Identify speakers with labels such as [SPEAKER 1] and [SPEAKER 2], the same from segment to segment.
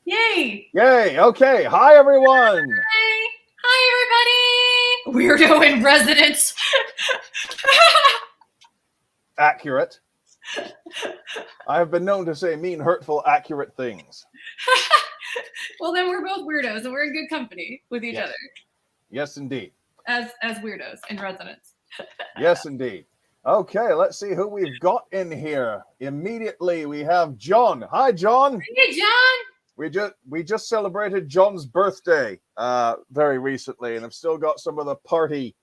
[SPEAKER 1] Yay!
[SPEAKER 2] Yay! Okay. Hi, everyone.
[SPEAKER 1] Hi, everybody! Weirdo in residence.
[SPEAKER 2] Accurate. I have been known to say mean, hurtful, accurate things.
[SPEAKER 1] Well, then we're both weirdos, and we're in good company with each other.
[SPEAKER 2] Yes, indeed.
[SPEAKER 1] As weirdos in residence.
[SPEAKER 2] Yes, indeed. Okay, let's see who we've got in here. Immediately, we have John. Hi, John.
[SPEAKER 1] Hey, John.
[SPEAKER 2] We just celebrated John's birthday very recently, and I've still got some of the party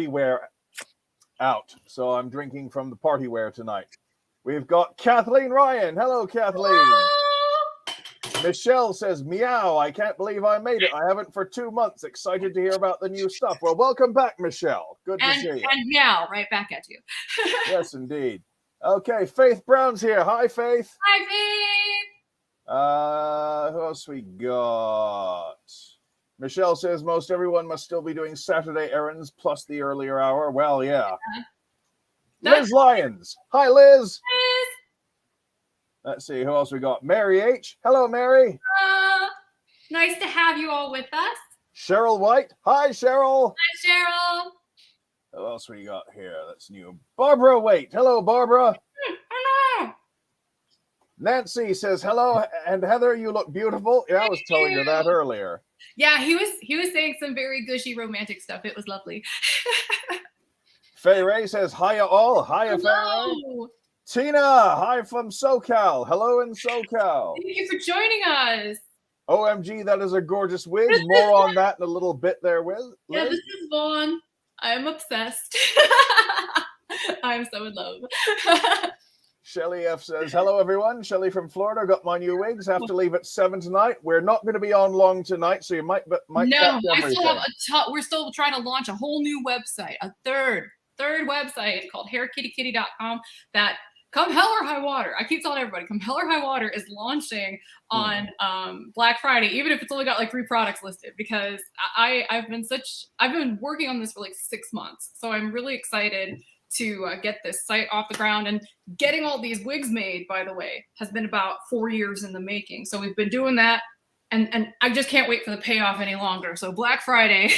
[SPEAKER 2] wear out. So I'm drinking from the party wear tonight. We've got Kathleen Ryan. Hello, Kathleen.
[SPEAKER 1] Hello.
[SPEAKER 2] Michelle says, meow, I can't believe I made it. I haven't for 2 months. Excited to hear about the new stuff. Well, welcome back, Michelle. Good to see you.
[SPEAKER 1] And meow, right back at you.
[SPEAKER 2] Yes, indeed. Okay, Faith Brown's here. Hi, Faith.
[SPEAKER 1] Hi, Faith.
[SPEAKER 2] Who else we got? Michelle says most everyone must still be doing Saturday errands plus the earlier hour. Well, yeah. Liz Lyons. Hi, Liz. Let's see, who else we got? Mary H. Hello, Mary.
[SPEAKER 1] Nice to have you all with us.
[SPEAKER 2] Cheryl White. Hi, Cheryl.
[SPEAKER 1] Hi, Cheryl.
[SPEAKER 2] Who else we got here? That's new. Barbara Waite. Hello, Barbara.
[SPEAKER 1] Hello.
[SPEAKER 2] Nancy says hello, and Heather, you look beautiful. Yeah, I was telling her that earlier.
[SPEAKER 1] Yeah, he was saying some very gushy romantic stuff. It was lovely.
[SPEAKER 2] Faye Ray says hiya all. Hiya, Faye Ray. Tina, hi from SoCal. Hello in SoCal.
[SPEAKER 1] Thank you for joining us.
[SPEAKER 2] OMG, that is a gorgeous wig. More on that in a little bit there, Liz.
[SPEAKER 1] Yeah, this is Vaughn. I'm obsessed. I'm so in love.
[SPEAKER 2] Shelly F says, hello, everyone. Shelly from Florida. Got my new wigs. Have to leave at 7 tonight. We're not going to be on long tonight, so you might
[SPEAKER 1] no, I still have we're still trying to launch a whole new website, a third website called hairkittykitty.com that come hell or high water. I keep telling everybody, come hell or high water is launching on Black Friday, even if it's only got like 3 products listed, because I've been working on this for like 6 months. So I'm really excited to get this site off the ground, and getting all these wigs made, by the way, has been about 4 years in the making. So we've been doing that, and I just can't wait for the payoff any longer. So Black Friday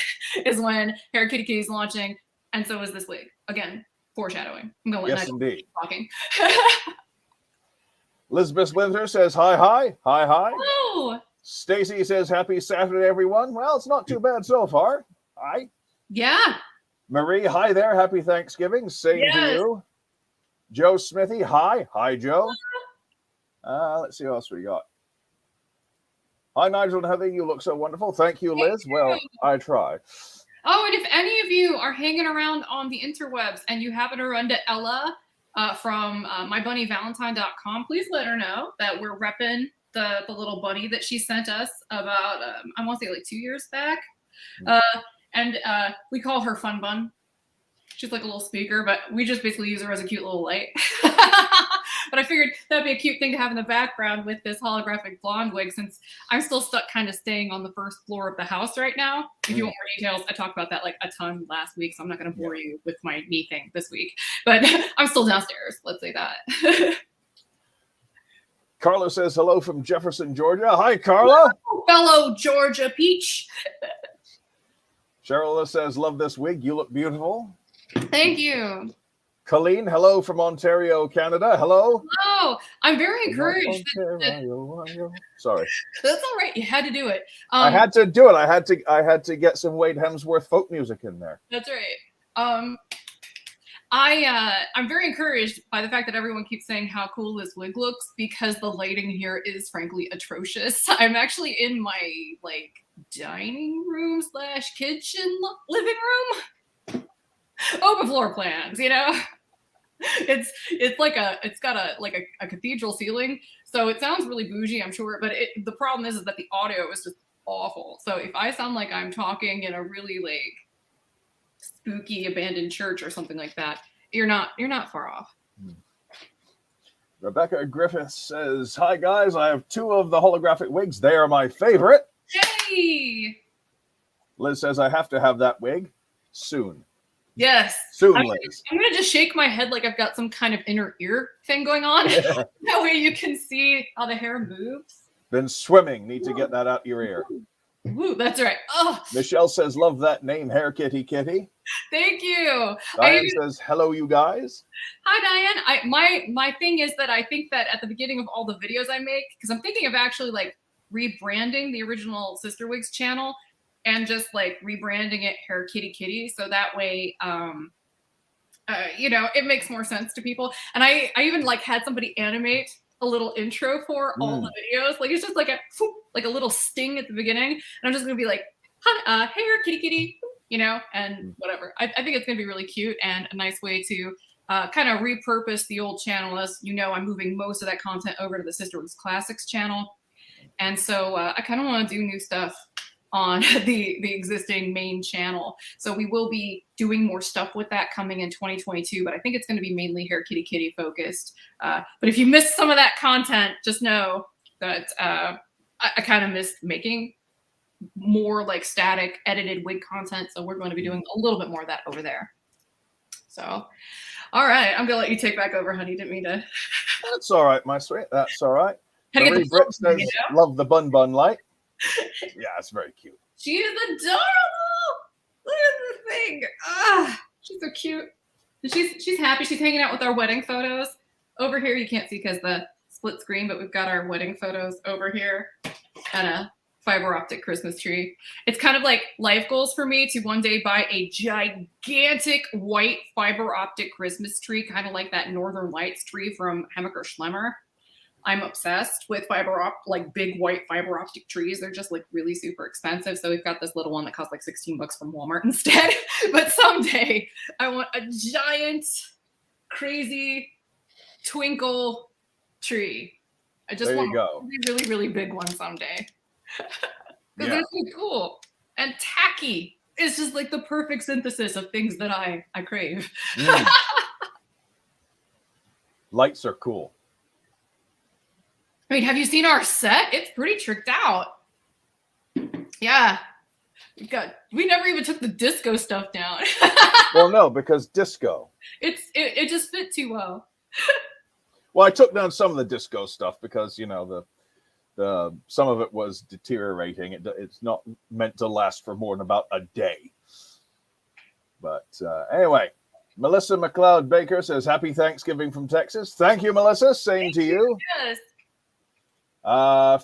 [SPEAKER 1] is when Hair Kitty Kitty is launching, and so is this wig. Again, foreshadowing. I'm gonna let
[SPEAKER 2] yes, indeed.
[SPEAKER 1] Talking.
[SPEAKER 2] Elizabeth Winter says hi.
[SPEAKER 1] Hello.
[SPEAKER 2] Stacy says happy Saturday, everyone. Well, it's not too bad so far. Hi.
[SPEAKER 1] Yeah.
[SPEAKER 2] Marie, hi there. Happy Thanksgiving. Same to you. Joe Smithy, hi. Hi, Joe. Let's see what else we got. Hi, Nigel and Heather. You look so wonderful. Thank you, Liz. Well, I try.
[SPEAKER 1] Oh, and if any of you are hanging around on the interwebs and you happen to run to Ella from mybunnyvalentine.com, please let her know that we're repping the little bunny that she sent us about, I want to say like 2 years back. And we call her Fun Bun. She's like a little speaker, but we just basically use her as a cute little light. But I figured that'd be a cute thing to have in the background with this holographic blonde wig, since I'm still stuck kind of staying on the first floor of the house right now. If you want more details, I talked about that like a ton last week, so I'm not going to bore you with my knee thing this week. But I'm still downstairs, let's say that.
[SPEAKER 2] Carla says hello from Jefferson, Georgia. Hi, Carla.
[SPEAKER 1] Hello, fellow Georgia peach.
[SPEAKER 2] Cheryl says, love this wig. You look beautiful.
[SPEAKER 1] Thank you.
[SPEAKER 2] Colleen, hello from Ontario, Canada. Hello.
[SPEAKER 1] Hello. I'm very encouraged.
[SPEAKER 2] Sorry.
[SPEAKER 1] That's all right. You had to do it.
[SPEAKER 2] I had to do it. I had to get some Wade Hemsworth folk music in there.
[SPEAKER 1] That's right. I'm very encouraged by the fact that everyone keeps saying how cool this wig looks, because the lighting here is frankly atrocious. I'm actually in my like dining room / kitchen living room. Open floor plans, you know. It's got a cathedral ceiling, so it sounds really bougie, I'm sure, but the problem is that the audio is just awful. So if I sound like I'm talking in a really like spooky abandoned church or something like that, you're not far off.
[SPEAKER 2] Rebecca Griffith says, hi guys, I have 2 of the holographic wigs. They are my favorite.
[SPEAKER 1] Yay!
[SPEAKER 2] Liz says I have to have that wig soon.
[SPEAKER 1] Yes.
[SPEAKER 2] Soon,
[SPEAKER 1] I'm
[SPEAKER 2] Liz.
[SPEAKER 1] gonna just shake my head like I've got some kind of inner ear thing going on. That way you can see how the hair moves.
[SPEAKER 2] Been swimming. Need to get that out your ear.
[SPEAKER 1] Woo, that's right. Oh,
[SPEAKER 2] Michelle says, love that name, Hair Kitty Kitty.
[SPEAKER 1] thank you.
[SPEAKER 2] Diane says, hello, you guys.
[SPEAKER 1] Hi, Diane. My thing is that I think that at the beginning of all the videos I make, because I'm thinking of actually like rebranding the original Sister Wigs channel and just like rebranding it Hair Kitty Kitty, so that way you know, it makes more sense to people. And I even like had somebody animate a little intro for all the videos. Like it's just like a little sting at the beginning, and I'm just gonna be like, hi, hey, Hair Kitty Kitty, you know, and whatever. I think it's gonna be really cute and a nice way to kind of repurpose the old channel. As you know, I'm moving most of that content over to the Sister Wigs Classics channel, and so I kind of want to do new stuff on the existing main channel. So we will be doing more stuff with that coming in 2022, but I think it's going to be mainly Hair Kitty Kitty focused. But if you missed some of that content, just know that I kind of missed making more like static edited wig content. So we're going to be doing a little bit more of that over there. So, all right, I'm gonna let you take back over, honey. Didn't mean to.
[SPEAKER 2] That's all right, my sweet. That's all right.
[SPEAKER 1] Marie
[SPEAKER 2] Britt says, love the bun light. Yeah, it's very cute.
[SPEAKER 1] She is adorable. Look at the thing. Ah, she's so cute. And she's happy. She's hanging out with our wedding photos. Over here, you can't see because the split screen, but we've got our wedding photos over here and a fiber optic Christmas tree. It's kind of like life goals for me to one day buy a gigantic white fiber optic Christmas tree, kind of like that Northern Lights tree from Hemmecker Schlemmer. I'm obsessed with like big white fiber optic trees. They're just like really super expensive. So we've got this little one that costs like $16 from Walmart instead. But someday I want a giant, crazy twinkle tree. I just want a really, really big one someday. Because they're so cool and tacky. It's just like the perfect synthesis of things that I crave.
[SPEAKER 2] Lights are cool.
[SPEAKER 1] I mean, have you seen our set? It's pretty tricked out. Yeah. We never even took the disco stuff down.
[SPEAKER 2] Well, no, because disco.
[SPEAKER 1] It just fit too well.
[SPEAKER 2] Well, I took down some of the disco stuff because, you know, the some of it was deteriorating. It's not meant to last for more than about a day. But anyway, Melissa McLeod Baker says, happy Thanksgiving from Texas. Thank you, Melissa. Same to you.
[SPEAKER 1] Yes.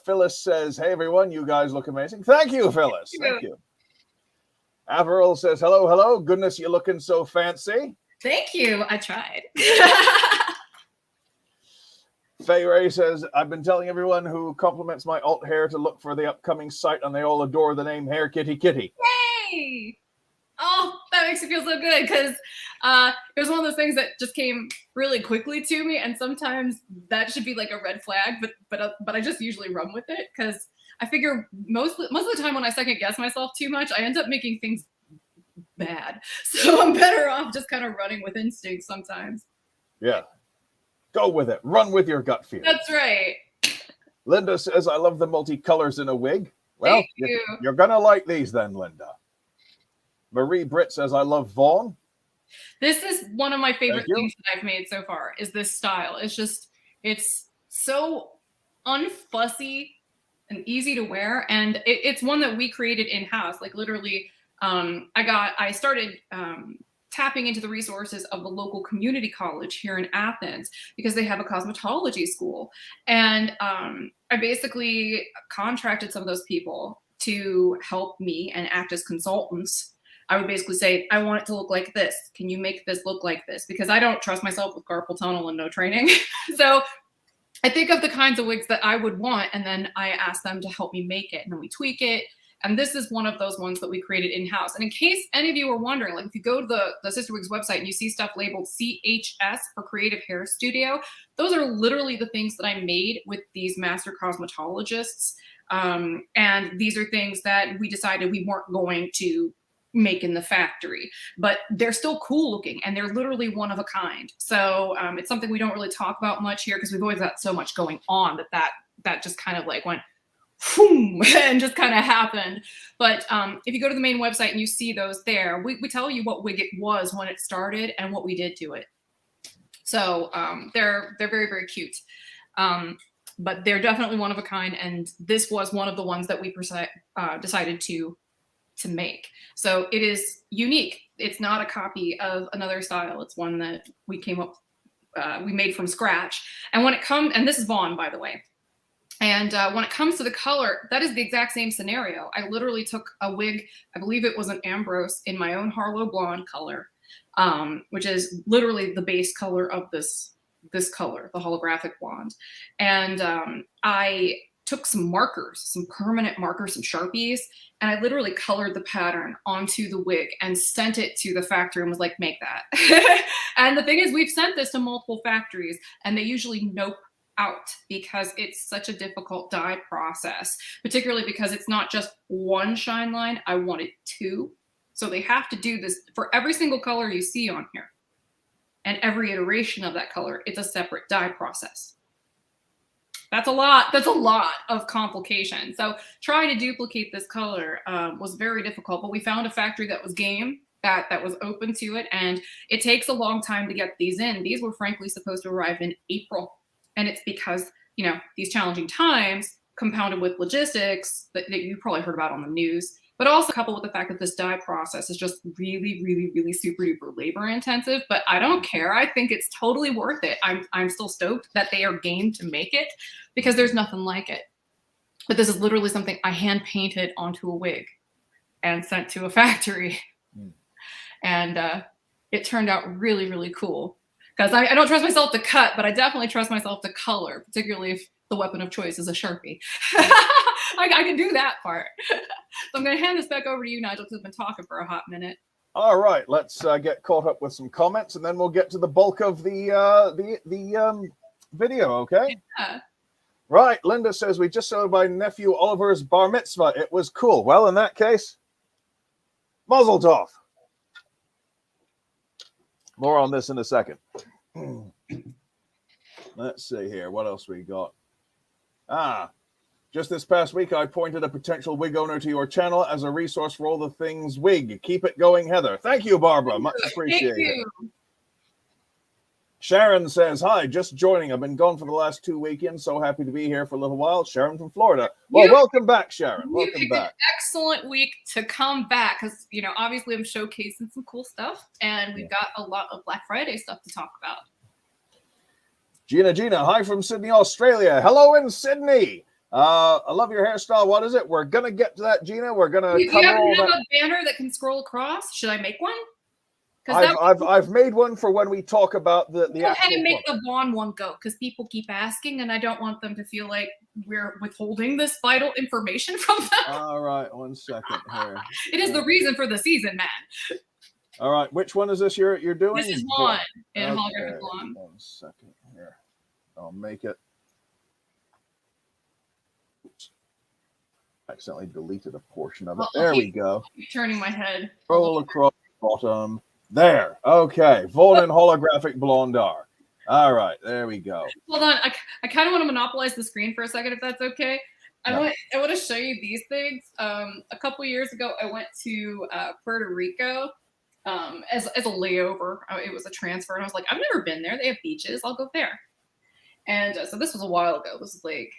[SPEAKER 2] Phyllis says, hey, everyone, you guys look amazing. Thank you, Phyllis. Thank you. Averill says, hello. Goodness, you're looking so fancy.
[SPEAKER 1] Thank you. I tried.
[SPEAKER 2] Faye Ray says, I've been telling everyone who compliments my alt hair to look for the upcoming site, and they all adore the name Hair Kitty Kitty.
[SPEAKER 1] Yay! Oh, that makes me feel so good because it was one of those things that just came really quickly to me, and sometimes that should be like a red flag, but I just usually run with it because I figure most of the time when I second guess myself too much, I end up making things bad. So I'm better off just kind of running with instinct sometimes.
[SPEAKER 2] Yeah. Go with it. Run with your gut feel.
[SPEAKER 1] That's right.
[SPEAKER 2] Linda says, I love the multicolors in a wig. Well, you're going to like these then, Linda. Marie Britt says, I love Vaughn.
[SPEAKER 1] This is one of my favorite things that I've made so far is this style. It's so unfussy and easy to wear. And it's one that we created in-house. Like literally, I started tapping into the resources of the local community college here in Athens because they have a cosmetology school. And I basically contracted some of those people to help me and act as consultants. I would basically say, I want it to look like this. Can you make this look like this? Because I don't trust myself with carpal tunnel and no training. So I think of the kinds of wigs that I would want, and then I ask them to help me make it, and then we tweak it. And this is one of those ones that we created in-house. And in case any of you were wondering, like if you go to the Sister Wigs website and you see stuff labeled CHS for Creative Hair Studio, those are literally the things that I made with these master cosmetologists. And these are things that we decided we weren't going to make in the factory, but they're still cool looking and they're literally one of a kind. So it's something we don't really talk about much here because we've always got so much going on that just kind of like went boom, and just kind of happened. But if you go to the main website and you see those there, we tell you what wig it was when it started and what we did to it. So they're very, very cute. But they're definitely one of a kind, and this was one of the ones that we decided to make. So it is unique. It's not a copy of another style. It's one that we made from scratch. And when it comes, and this is Vaughn, by the way. And when it comes to the color, that is the exact same scenario. I literally took a wig, I believe it was an Ambrose, in my own Harlow blonde color, which is literally the base color of this color, the holographic blonde. And I took some markers, some permanent markers, some Sharpies, and I literally colored the pattern onto the wig and sent it to the factory and was like, make that. And the thing is, we've sent this to multiple factories, and they usually nope out because it's such a difficult dye process, particularly because it's not just one shine line. I wanted two. So they have to do this for every single color you see on here. And every iteration of that color, it's a separate dye process. That's a lot. That's a lot of complication. So trying to duplicate this color was very difficult, but we found a factory that was game, that was open to it. And it takes a long time to get these in. These were frankly supposed to arrive in April. And it's because, these challenging times compounded with logistics that you probably heard about on the news, but also coupled with the fact that this dye process is just really, really, really super duper labor intensive. But I don't care. I think it's totally worth it. I'm still stoked that they are game to make it because there's nothing like it. But this is literally something I hand painted onto a wig and sent to a factory. And it turned out really, really cool. Because I don't trust myself to cut, but I definitely trust myself to color, particularly if the weapon of choice is a Sharpie. I can do that part. So I'm going to hand this back over to you, Nigel, because I've been talking for a hot minute.
[SPEAKER 2] All right, let's get caught up with some comments, and then we'll get to the bulk of the video, okay?
[SPEAKER 1] Yeah.
[SPEAKER 2] Right, Linda says, we just celebrated my nephew Oliver's bar mitzvah. It was cool. Well, in that case, mazel tov. More on this in a second. Let's see here. What else we got? Just this past week, I pointed a potential wig owner to your channel as a resource for all the things wig. Keep it going, Heather. Thank you, Barbara. Much appreciated.
[SPEAKER 1] Thank you.
[SPEAKER 2] Sharon says, hi, just joining. I've been gone for the last 2 weekends. So happy to be here for a little while. Sharon from Florida. Well, welcome back, Sharon. Welcome back.
[SPEAKER 1] Excellent week to come back because, obviously I'm showcasing some cool stuff and we've got a lot of Black Friday stuff to talk about.
[SPEAKER 2] Gina, hi from Sydney, Australia. Hello in Sydney. I love your hairstyle. What is it? We're going to get to that, Gina. We're going to cover all that. Do you have a
[SPEAKER 1] banner that can scroll across? Should I make one?
[SPEAKER 2] I've made one for when we talk about the
[SPEAKER 1] go ahead and make the Vaughn one go because people keep asking and I don't want them to feel like we're withholding this vital information from them.
[SPEAKER 2] All right, 1 second here.
[SPEAKER 1] It is the reason for the season, man.
[SPEAKER 2] All right, which one is this you're doing?
[SPEAKER 1] This is Vaughn in Holographic Blonde.
[SPEAKER 2] 1 second here. I'll make it. Oops. Accidentally deleted a portion of it. There we go.
[SPEAKER 1] Turning my head.
[SPEAKER 2] Roll across the bottom. There. Okay. Vaughn and Holographic Blonde are. All right. There we go.
[SPEAKER 1] Hold on. I kind of want to monopolize the screen for a second, if that's okay. I want to show you these things. A couple years ago, I went to Puerto Rico as a layover. It was a transfer. And I was like, I've never been there. They have beaches. I'll go there. And so this was a while ago. This was like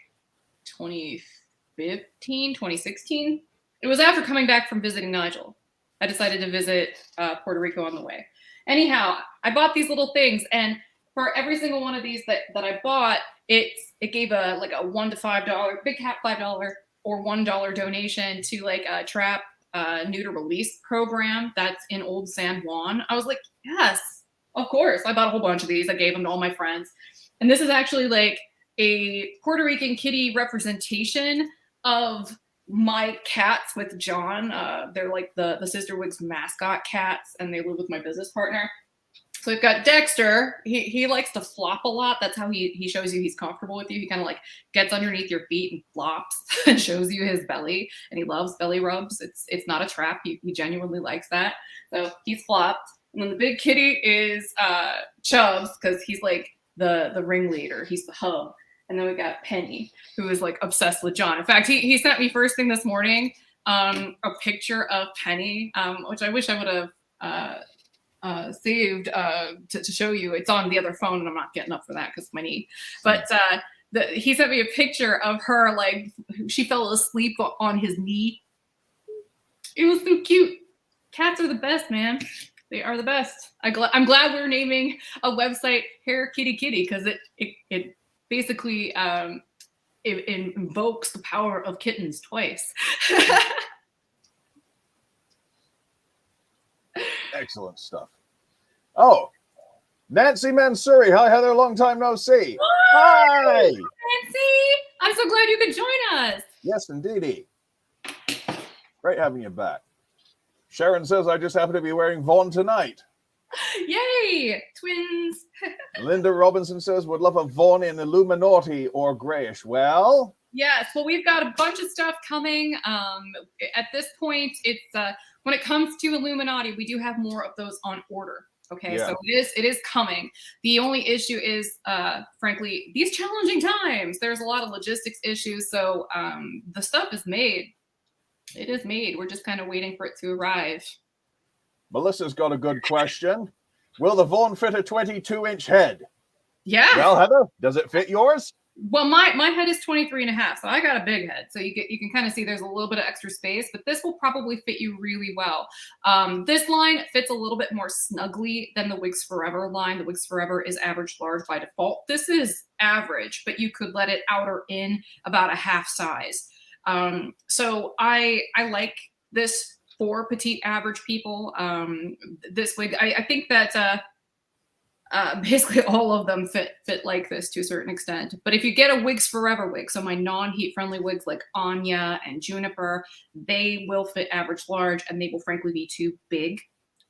[SPEAKER 1] 2015, 2016. It was after coming back from visiting Nigel. I decided to visit Puerto Rico on the way. Anyhow, I bought these little things, and for every single one of these that I bought, it gave a $1 to $5, big cap $5 or $1 donation to like a trap neuter release program that's in Old San Juan. I was like, yes, of course. I bought a whole bunch of these. I gave them to all my friends, and this is actually like a Puerto Rican kitty representation of my cats with John. They're like the Sister Wigs mascot cats, and they live with my business partner. So we've got Dexter. He likes to flop a lot. That's how he shows you he's comfortable with you. He kind of like gets underneath your feet and flops and shows you his belly, and he loves belly rubs. It's not a trap. He genuinely likes that. So he's flopped. And then the big kitty is Chubbs, because he's like the ringleader. He's the hub. And then we got Penny, who is like obsessed with John. In fact, he sent me first thing this morning a picture of Penny, which I wish I would have saved to show you. It's on the other phone, and I'm not getting up for that because of my knee. But he sent me a picture of her, like she fell asleep on his knee. It was so cute. Cats are the best, man. They are the best. I'm glad we're naming a website Hair Kitty Kitty because it basically it invokes the power of kittens twice.
[SPEAKER 2] Excellent stuff. Oh, Nancy Mansouri. Hi, Heather. Long time no see. Hi,
[SPEAKER 1] Nancy. I'm so glad you could join us.
[SPEAKER 2] Yes, indeedy. Great having you back. Sharon says, I just happen to be wearing Vaughn tonight.
[SPEAKER 1] Yay, twins.
[SPEAKER 2] Linda Robinson says, would love a Vaughn in Illuminati or grayish. Well,
[SPEAKER 1] yes. Well, we've got a bunch of stuff coming. At this point, it's when it comes to Illuminati, we do have more of those on order. Okay, so it is coming. The only issue is, frankly, these challenging times. There's a lot of logistics issues. So the stuff is made. It is made. We're just kind of waiting for it to arrive.
[SPEAKER 2] Melissa's got a good question. Will the Vaughn fit a 22-inch head?
[SPEAKER 1] Yeah.
[SPEAKER 2] Well, Heather, does it fit yours?
[SPEAKER 1] Well, my head is 23 and a half, so I got a big head. So you can kind of see there's a little bit of extra space, but this will probably fit you really well. This line fits a little bit more snugly than the Wigs Forever line. The Wigs Forever is average large by default. This is average, but you could let it outer in about a half size. So I like this for petite average people. This wig, I think that basically all of them fit like this to a certain extent. But if you get a Wigs Forever wig, so my non-heat friendly wigs like Anya and Juniper, they will fit average large, and they will frankly be too big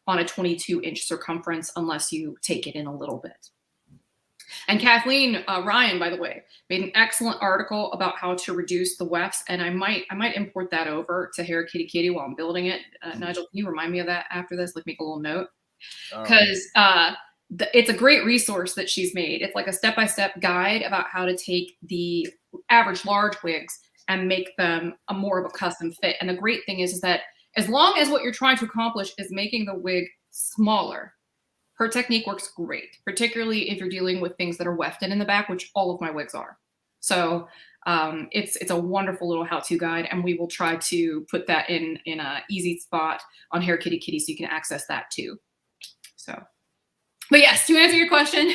[SPEAKER 1] on a 22-inch circumference unless you take it in a little bit. And Kathleen Ryan, by the way, made an excellent article about how to reduce the wefts, and I might import that over to Hair Kitty Kitty while I'm building it. Nigel, can you remind me of that after this? Like, make a little note, because it's a great resource that she's made. It's like a step-by-step guide about how to take the average large wigs and make them a more of a custom fit. And the great thing is that as long as what you're trying to accomplish is making the wig smaller, her technique works great, particularly if you're dealing with things that are wefted in the back, which all of my wigs are. So it's a wonderful little how-to guide, and we will try to put that in a easy spot on Hair Kitty Kitty so you can access that too. So, but yes, to answer your question,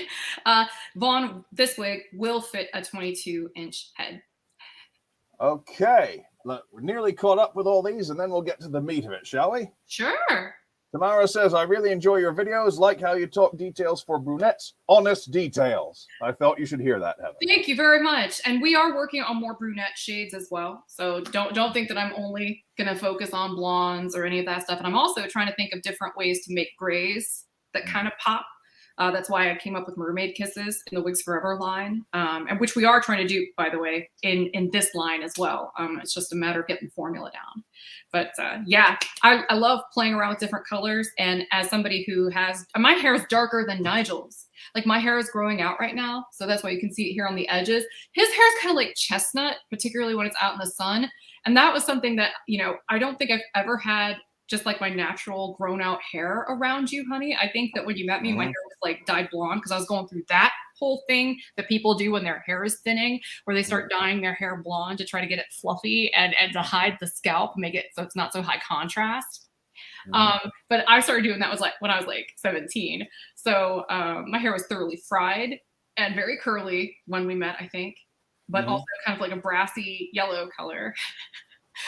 [SPEAKER 1] Vaughn, this wig will fit a 22-inch head.
[SPEAKER 2] Okay, look, we're nearly caught up with all these, and then we'll get to the meat of it, shall we?
[SPEAKER 1] Sure.
[SPEAKER 2] Tamara says, I really enjoy your videos, like how you talk details for brunettes, honest details. I felt you should hear that, Heather.
[SPEAKER 1] Thank you very much. And we are working on more brunette shades as well. So don't think that I'm only going to focus on blondes or any of that stuff. And I'm also trying to think of different ways to make grays that kind of pop. That's why I came up with Mermaid Kisses in the Wigs Forever line, and which we are trying to do, by the way, in this line as well. It's just a matter of getting the formula down. But yeah, I love playing around with different colors. And as somebody who has, my hair is darker than Nigel's. Like, my hair is growing out right now. So that's why you can see it here on the edges. His hair is kind of like chestnut, particularly when it's out in the sun. And that was something that, I don't think I've ever had just like my natural grown out hair around you, honey. I think that when you met me, my hair was like dyed blonde because I was going through that whole thing that people do when their hair is thinning, where they start dyeing their hair blonde to try to get it fluffy and to hide the scalp, make it so it's not so high contrast. But I started doing that when I was like 17. So my hair was thoroughly fried and very curly when we met, I think, but also kind of like a brassy yellow color.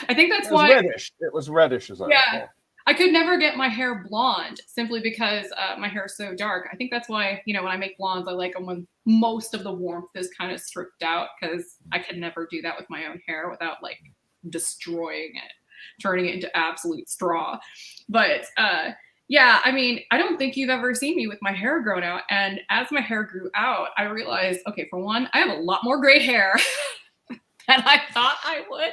[SPEAKER 1] I think that's why
[SPEAKER 2] reddish. It was reddish, as I recall.
[SPEAKER 1] I could never get my hair blonde simply because my hair is so dark. I think that's why, when I make blondes, I like them when most of the warmth is kind of stripped out, because I could never do that with my own hair without like destroying it, turning it into absolute straw. But yeah, I mean, I don't think you've ever seen me with my hair grown out. And as my hair grew out, I realized, okay, for one, I have a lot more gray hair than I thought I would.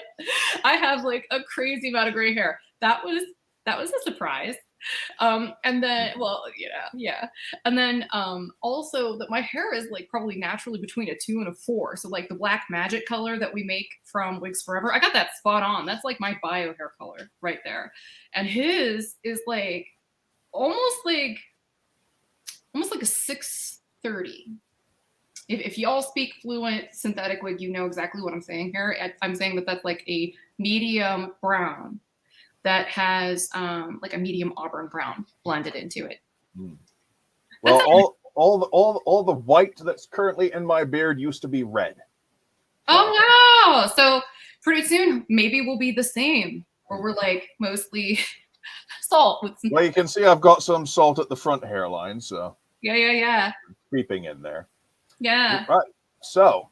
[SPEAKER 1] I have like a crazy amount of gray hair. That was a surprise. And then, well, yeah. And then also that my hair is like probably naturally between a 2 and a 4. So like the black magic color that we make from Wigs Forever, I got that spot on. That's like my bio hair color right there. And his is like almost like a 630. If y'all speak fluent synthetic wig, you know exactly what I'm saying here. I'm saying that that's like a medium brown that has like a medium auburn brown blended into it.
[SPEAKER 2] Well, all the white that's currently in my beard used to be red.
[SPEAKER 1] Oh wow! So pretty soon maybe we'll be the same, or we're like mostly salt with some.
[SPEAKER 2] Well, you can see I've got some salt at the front hairline, so
[SPEAKER 1] Yeah.
[SPEAKER 2] creeping in there.
[SPEAKER 1] Yeah.
[SPEAKER 2] Right. So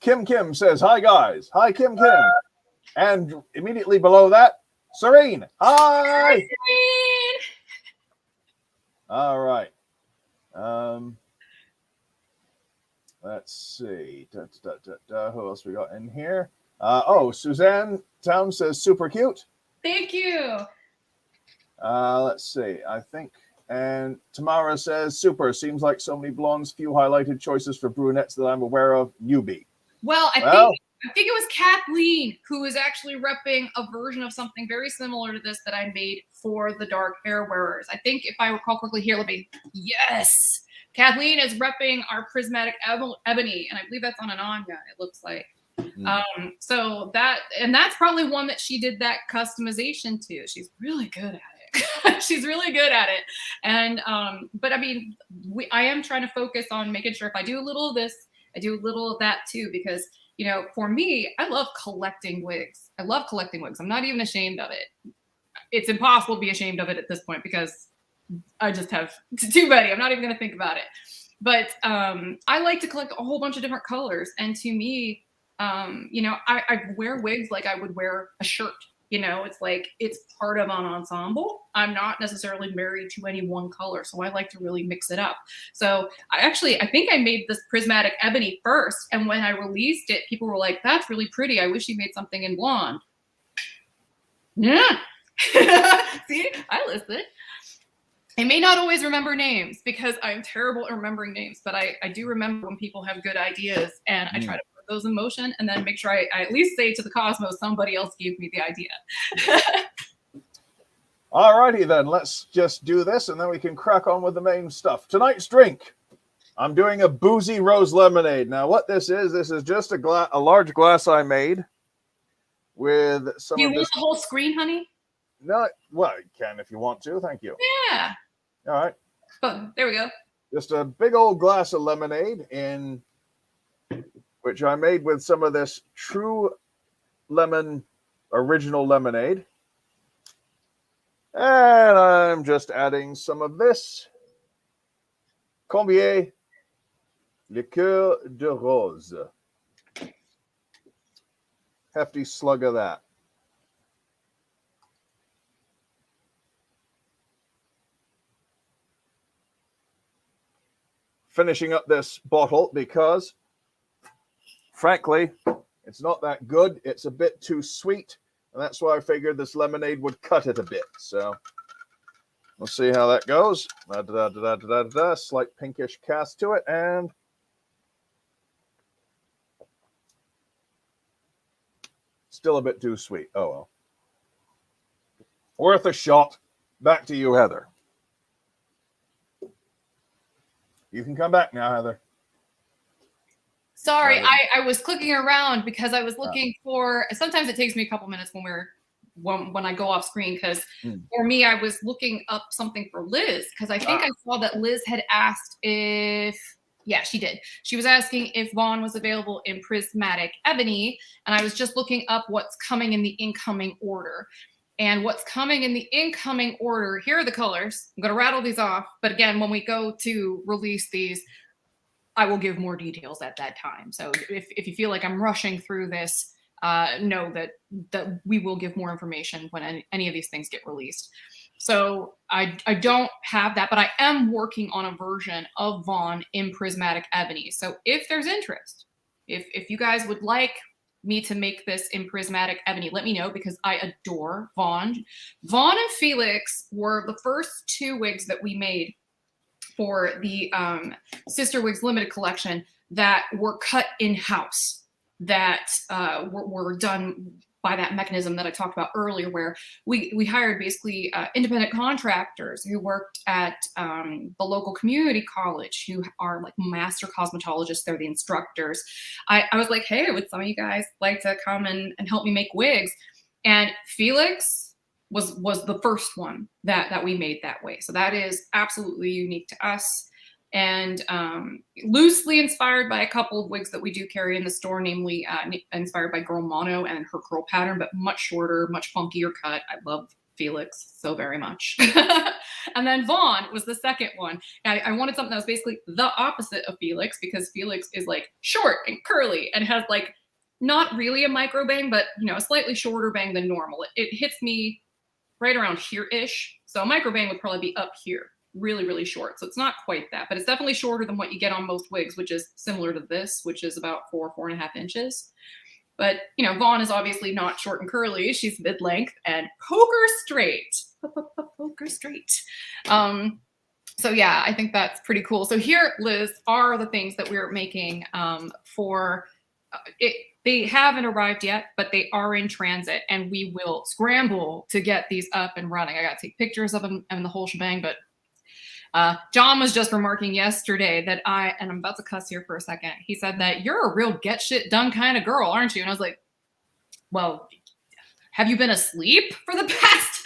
[SPEAKER 2] Kim says, "Hi guys." Hi Kim. And immediately below that, Serene. Hi.
[SPEAKER 1] Serene.
[SPEAKER 2] All right. Let's see. Who else we got in here? Suzanne Town says super cute.
[SPEAKER 1] Thank you.
[SPEAKER 2] Let's see. I think. And Tamara says super. Seems like so many blondes, few highlighted choices for brunettes that I'm aware of. Newbie.
[SPEAKER 1] Well, I think it was Kathleen who was actually repping a version of something very similar to this that I made for the dark hair wearers. I think if I recall correctly here, yes. Kathleen is repping our prismatic ebony, and I believe that's on an Anya, it looks like. So that's probably one that she did that customization to. She's really good at it. She's really good at it. And but I mean, I am trying to focus on making sure if I do a little of this, I do a little of that too, because for me, I love collecting wigs. I'm not even ashamed of it. It's impossible to be ashamed of it at this point because I just have too many. I'm not even going to think about it. But I like to collect a whole bunch of different colors. And to me, I wear wigs like I would wear a shirt. It's like it's part of an ensemble. I'm not necessarily married to any one color, so I like to really mix it up. So I think I made this prismatic ebony first, and when I released it, people were like, "That's really pretty. I wish you made something in blonde." Yeah. See, I listened. I may not always remember names because I'm terrible at remembering names, but I do remember when people have good ideas, and I try to put those in motion and then make sure I at least say to the cosmos, somebody else gave me the idea.
[SPEAKER 2] All righty then, let's just do this and then we can crack on with the main stuff. Tonight's drink, I'm doing a boozy rose lemonade. Now what this is just a large glass I made with some.
[SPEAKER 1] You want the whole screen, honey?
[SPEAKER 2] No, well, you can if you want to. Thank you.
[SPEAKER 1] Yeah.
[SPEAKER 2] All right.
[SPEAKER 1] Oh, there we go.
[SPEAKER 2] Just a big old glass of lemonade which I made with some of this True Lemon original lemonade. And I'm just adding some of this Combier Liqueur de Rose. Hefty slug of that. Finishing up this bottle because, frankly, it's not that good. It's a bit too sweet, and that's why I figured this lemonade would cut it a bit. So we'll see how that goes. Slight pinkish cast to it, and still a bit too sweet. Oh well. Worth a shot. Back to you, Heather. You can come back now, Heather.
[SPEAKER 1] Sorry, I was clicking around because I was looking for. Sometimes it takes me a couple minutes when I go off screen because for me, I was looking up something for Liz because I think I saw that Liz had asked if. Yeah, she did. She was asking if Vaughn was available in prismatic ebony, and I was just looking up what's coming in the incoming order. And what's coming in the incoming order, here are the colors. I'm going to rattle these off. But again, when we go to release these, I will give more details at that time. So if you feel like I'm rushing through this, know that we will give more information when any of these things get released. So I don't have that, but I am working on a version of Vaughn in prismatic ebony. So if there's interest, if you guys would like me to make this in prismatic ebony, let me know, because I adore Vaughn. Vaughn and Felix were the first 2 wigs that we made for the Sister Wigs Limited collection that were cut in-house, that were done by that mechanism that I talked about earlier, where we hired basically independent contractors who worked at the local community college, who are like master cosmetologists. They're the instructors. I was like, hey, would some of you guys like to come and help me make wigs? And Felix was the first one that we made that way. So that is absolutely unique to us. And loosely inspired by a couple of wigs that we do carry in the store, namely inspired by Girl Mono and her curl pattern, but much shorter, much funkier cut. I love Felix so very much. And then Vaughn was the second one. I wanted something that was basically the opposite of Felix, because Felix is like short and curly and has like not really a micro bang, but you know, a slightly shorter bang than normal. It hits me right around here-ish. So a micro bang would probably be up here. Really, really short. So it's not quite that, but it's definitely shorter than what you get on most wigs, which is similar to this, which is about 4.5 inches. But, you know, Vaughn is obviously not short and curly. She's mid-length and poker straight. Poker straight. So yeah, I think that's pretty cool. So here, Liz, are the things that we're making for it. They haven't arrived yet, but they are in transit, and we will scramble to get these up and running. I got to take pictures of them and the whole shebang, but John was just remarking yesterday that and I'm about to cuss here for a second. He said that you're a real get shit done kind of girl, aren't you? And I was like, well, have you been asleep for the past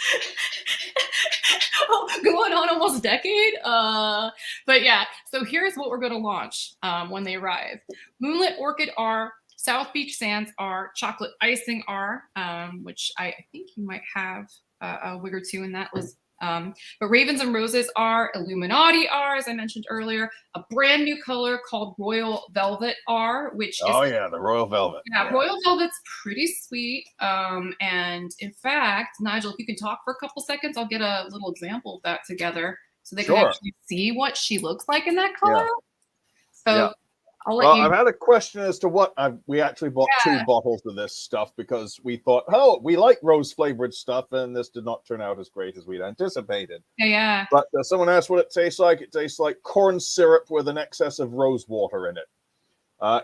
[SPEAKER 1] going on almost a decade? But yeah, so here's what we're going to launch when they arrive. Moonlit Orchid R, South Beach Sands R, Chocolate Icing R, which I think you might have a wig or 2 in that list. But Ravens and Roses are, Illuminati are, as I mentioned earlier, a brand new color called Royal Velvet R, which
[SPEAKER 2] is the Royal Velvet.
[SPEAKER 1] Yeah, Royal Velvet's pretty sweet. And in fact, Nigel, if you can talk for a couple seconds, I'll get a little example of that together so they can actually see what she looks like in that color. So I'll let you.
[SPEAKER 2] I've had a question as to what we actually bought 2 bottles of this stuff because we thought, oh, we like rose flavored stuff, and this did not turn out as great as we'd anticipated.
[SPEAKER 1] Yeah.
[SPEAKER 2] But someone asked what it tastes like. It tastes like corn syrup with an excess of rose water in it.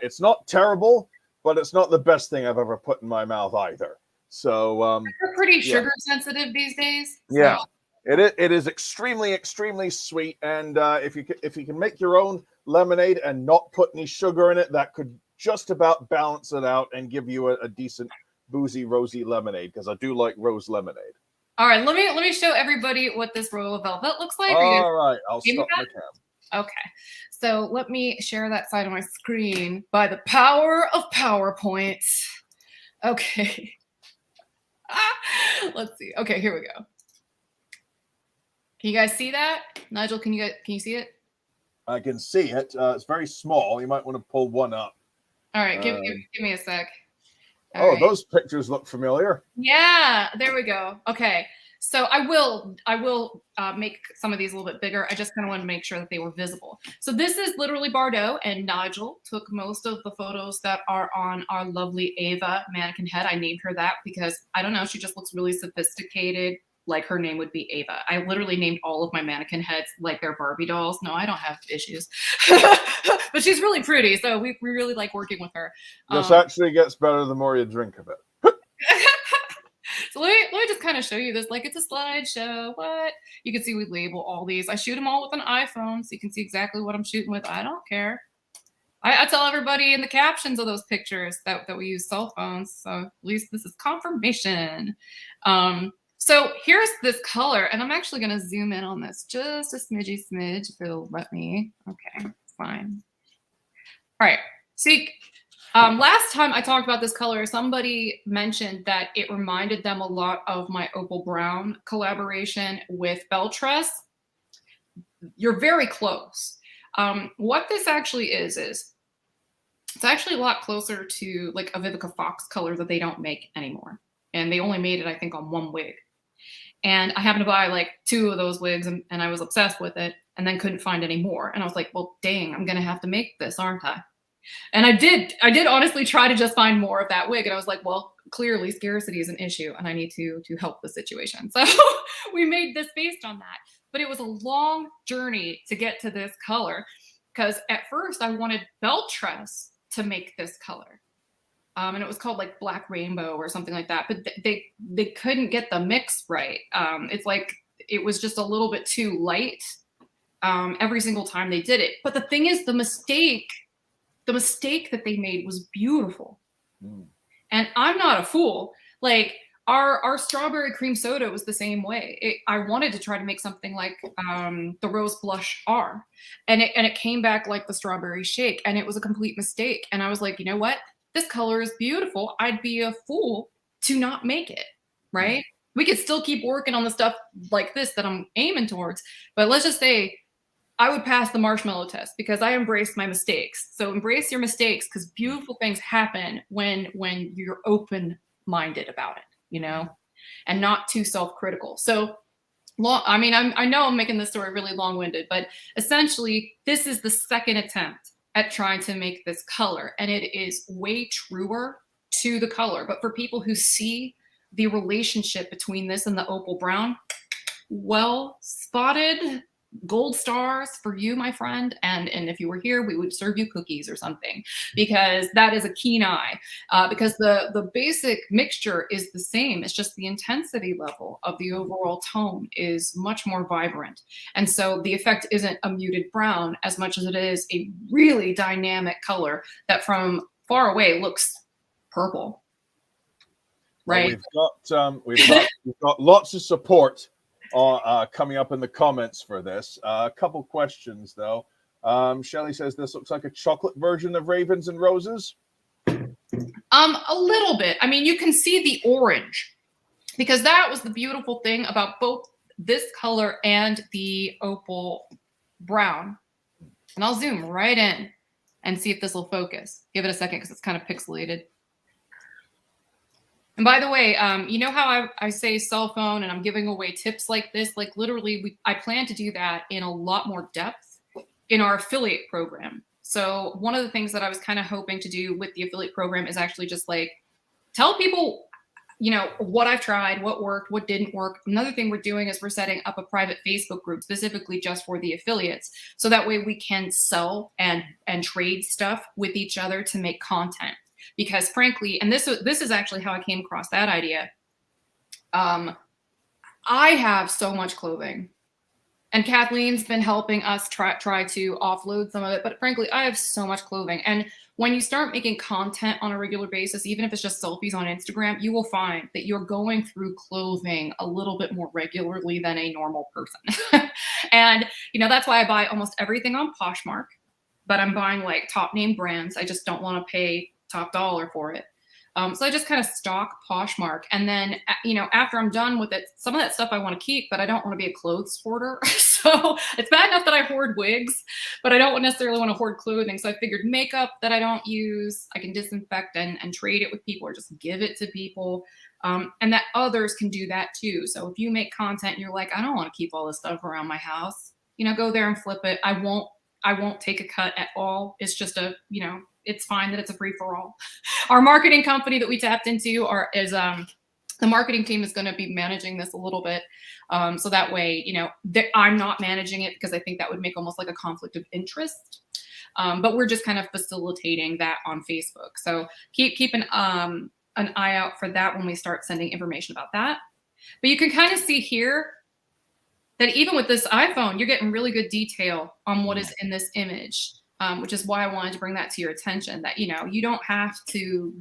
[SPEAKER 2] It's not terrible, but it's not the best thing I've ever put in my mouth either. So
[SPEAKER 1] we're pretty sugar sensitive these days. So.
[SPEAKER 2] Yeah, it is extremely, extremely sweet, and if you can make your own lemonade and not put any sugar in it, that could just about balance it out and give you a decent boozy rosy lemonade, because I do like rose lemonade.
[SPEAKER 1] All right, let me show everybody what this Royal Velvet looks like.
[SPEAKER 2] All right, I'll stop my cam.
[SPEAKER 1] Okay, so let me share that side of my screen by the power of PowerPoint. Okay. Let's see. Okay, here we go. Can you guys see that? Nigel, can you see it?
[SPEAKER 2] I can see it. It's very small. You might want to pull one up.
[SPEAKER 1] All right, give me a sec.
[SPEAKER 2] Those pictures look familiar.
[SPEAKER 1] Yeah, there we go. Okay, so I will make some of these a little bit bigger. I just kind of want to make sure that they were visible. So this is literally Bardot, and Nigel took most of the photos that are on our lovely Ava mannequin head. I named her that because, I don't know, she just looks really sophisticated. Like her name would be Ava. I literally named all of my mannequin heads like they're Barbie dolls. No, I don't have issues. But she's really pretty, so we really like working with her.
[SPEAKER 2] This actually gets better the more you drink of it.
[SPEAKER 1] So let me just kind of show you this. Like, it's a slideshow. What? You can see we label all these. I shoot them all with an iPhone, so you can see exactly what I'm shooting with. I don't care. I tell everybody in the captions of those pictures that we use cell phones. So at least this is confirmation. So here's this color, and I'm actually going to zoom in on this just a smidgy smidge if it'll let me. Okay, fine. All right. See, last time I talked about this color, somebody mentioned that it reminded them a lot of my Opal Brown collaboration with Beltress. You're very close. What this actually is it's actually a lot closer to like a Vivica Fox color that they don't make anymore. And they only made it, I think, on 1 wig. And I happened to buy like 2 of those wigs, and I was obsessed with it, and then couldn't find any more. And I was like, well, dang, I'm going to have to make this, aren't I? And I did honestly try to just find more of that wig. And I was like, well, clearly scarcity is an issue and I need to help the situation. So we made this based on that. But it was a long journey to get to this color because at first I wanted belt tress to make this color. And it was called like Black Rainbow or something like that. But they couldn't get the mix right. It's like it was just a little bit too light every single time they did it. But the thing is, the mistake that they made was beautiful. And I'm not a fool. Like our strawberry cream soda was the same way. I wanted to try to make something like the Rose Blush R, and it came back like the strawberry shake, and it was a complete mistake. And I was like, you know what? This color is beautiful. I'd be a fool to not make it, right? We could still keep working on the stuff like this that I'm aiming towards, but let's just say I would pass the marshmallow test because I embraced my mistakes. So embrace your mistakes because beautiful things happen when you're open-minded about it, you know, and not too self-critical. So I mean, I know I'm making this story really long-winded, but essentially this is the second attempt at trying to make this color, and it is way truer to the color. But for people who see the relationship between this and the opal brown, well spotted. Gold stars for you, my friend. And if you were here, we would serve you cookies or something, because that is a keen eye. Because the basic mixture is the same. It's just the intensity level of the overall tone is much more vibrant. And so the effect isn't a muted brown as much as it is a really dynamic color that from far away looks purple. Right.
[SPEAKER 2] Well, we've got lots of support coming up in the comments for this. A couple questions though. Shelley says this looks like a chocolate version of Ravens and Roses.
[SPEAKER 1] A little bit. I mean, you can see the orange because that was the beautiful thing about both this color and the opal brown. And I'll zoom right in and see if this will focus. Give it a second because it's kind of pixelated. And by the way, you know how I say cell phone and I'm giving away tips like this? Like literally, I plan to do that in a lot more depth in our affiliate program. So one of the things that I was kind of hoping to do with the affiliate program is actually just like tell people, you know, what I've tried, what worked, what didn't work. Another thing we're doing is we're setting up a private Facebook group specifically just for the affiliates. So that way we can sell and trade stuff with each other to make content. Because frankly, and this is actually how I came across that idea. I have so much clothing, and Kathleen's been helping us try to offload some of it. But frankly, I have so much clothing. And when you start making content on a regular basis, even if it's just selfies on Instagram, you will find that you're going through clothing a little bit more regularly than a normal person. And, you know, that's why I buy almost everything on Poshmark, but I'm buying like top name brands. I just don't want to pay top dollar for it. So I just kind of stock Poshmark. And then, you know, after I'm done with it, some of that stuff I want to keep, but I don't want to be a clothes hoarder. So it's bad enough that I hoard wigs, but I don't necessarily want to hoard clothing. So I figured makeup that I don't use, I can disinfect and trade it with people or just give it to people. And that others can do that too. So if you make content and you're like, I don't want to keep all this stuff around my house, you know, go there and flip it. I won't take a cut at all. It's just you know, it's fine that it's a free for all. Our marketing company that we tapped into is the marketing team is going to be managing this a little bit. So that way, you know, I'm not managing it because I think that would make almost like a conflict of interest. But we're just kind of facilitating that on Facebook. So keep an eye out for that when we start sending information about that. But you can kind of see here that even with this iPhone, you're getting really good detail on what is in this image, which is why I wanted to bring that to your attention, that, you know, you don't have to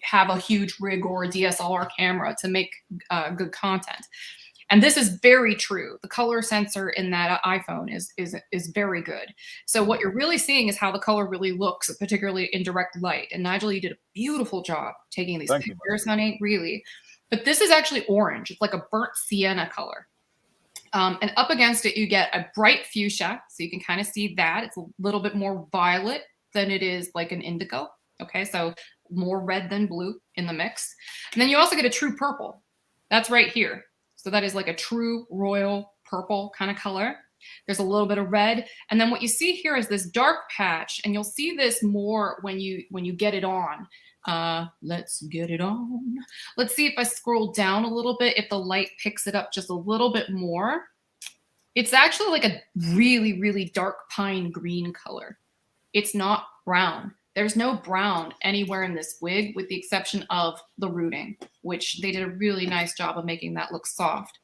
[SPEAKER 1] have a huge rig or a DSLR camera to make good content. And this is very true. The color sensor in that iPhone is very good. So what you're really seeing is how the color really looks, particularly in direct light. And Nigel, you did a beautiful job taking these pictures, honey, really. But this is actually orange. It's like a burnt sienna color. And up against it, you get a bright fuchsia. So you can kind of see that. It's a little bit more violet than it is like an indigo. Okay, so more red than blue in the mix. And then you also get a true purple. That's right here. So that is like a true royal purple kind of color. There's a little bit of red. And then what you see here is this dark patch, and you'll see this more when you get it on. Let's get it on. Let's see if I scroll down a little bit, if the light picks it up just a little bit more. It's actually like a really, really dark pine green color. It's not brown. There's no brown anywhere in this wig, with the exception of the rooting, which they did a really nice job of making that look soft.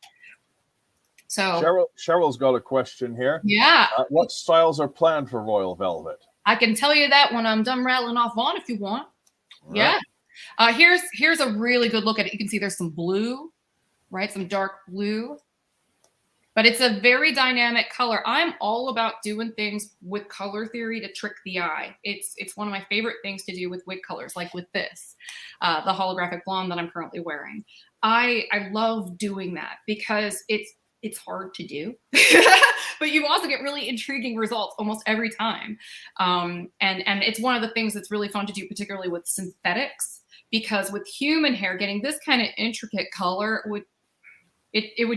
[SPEAKER 1] So
[SPEAKER 2] Cheryl's got a question here.
[SPEAKER 1] Yeah.
[SPEAKER 2] What styles are planned for Royal Velvet? I
[SPEAKER 1] can tell you that when I'm done rattling off Vaughn if you want.
[SPEAKER 2] Right.
[SPEAKER 1] Yeah. Here's a really good look at it. You can see there's some blue, right? Some dark blue. But it's a very dynamic color. I'm all about doing things with color theory to trick the eye. It's one of my favorite things to do with wig colors, like with this, the holographic blonde that I'm currently wearing. I love doing that because it's hard to do, but you also get really intriguing results almost every time. And it's one of the things that's really fun to do, particularly with synthetics, because with human hair, getting this kind of intricate color would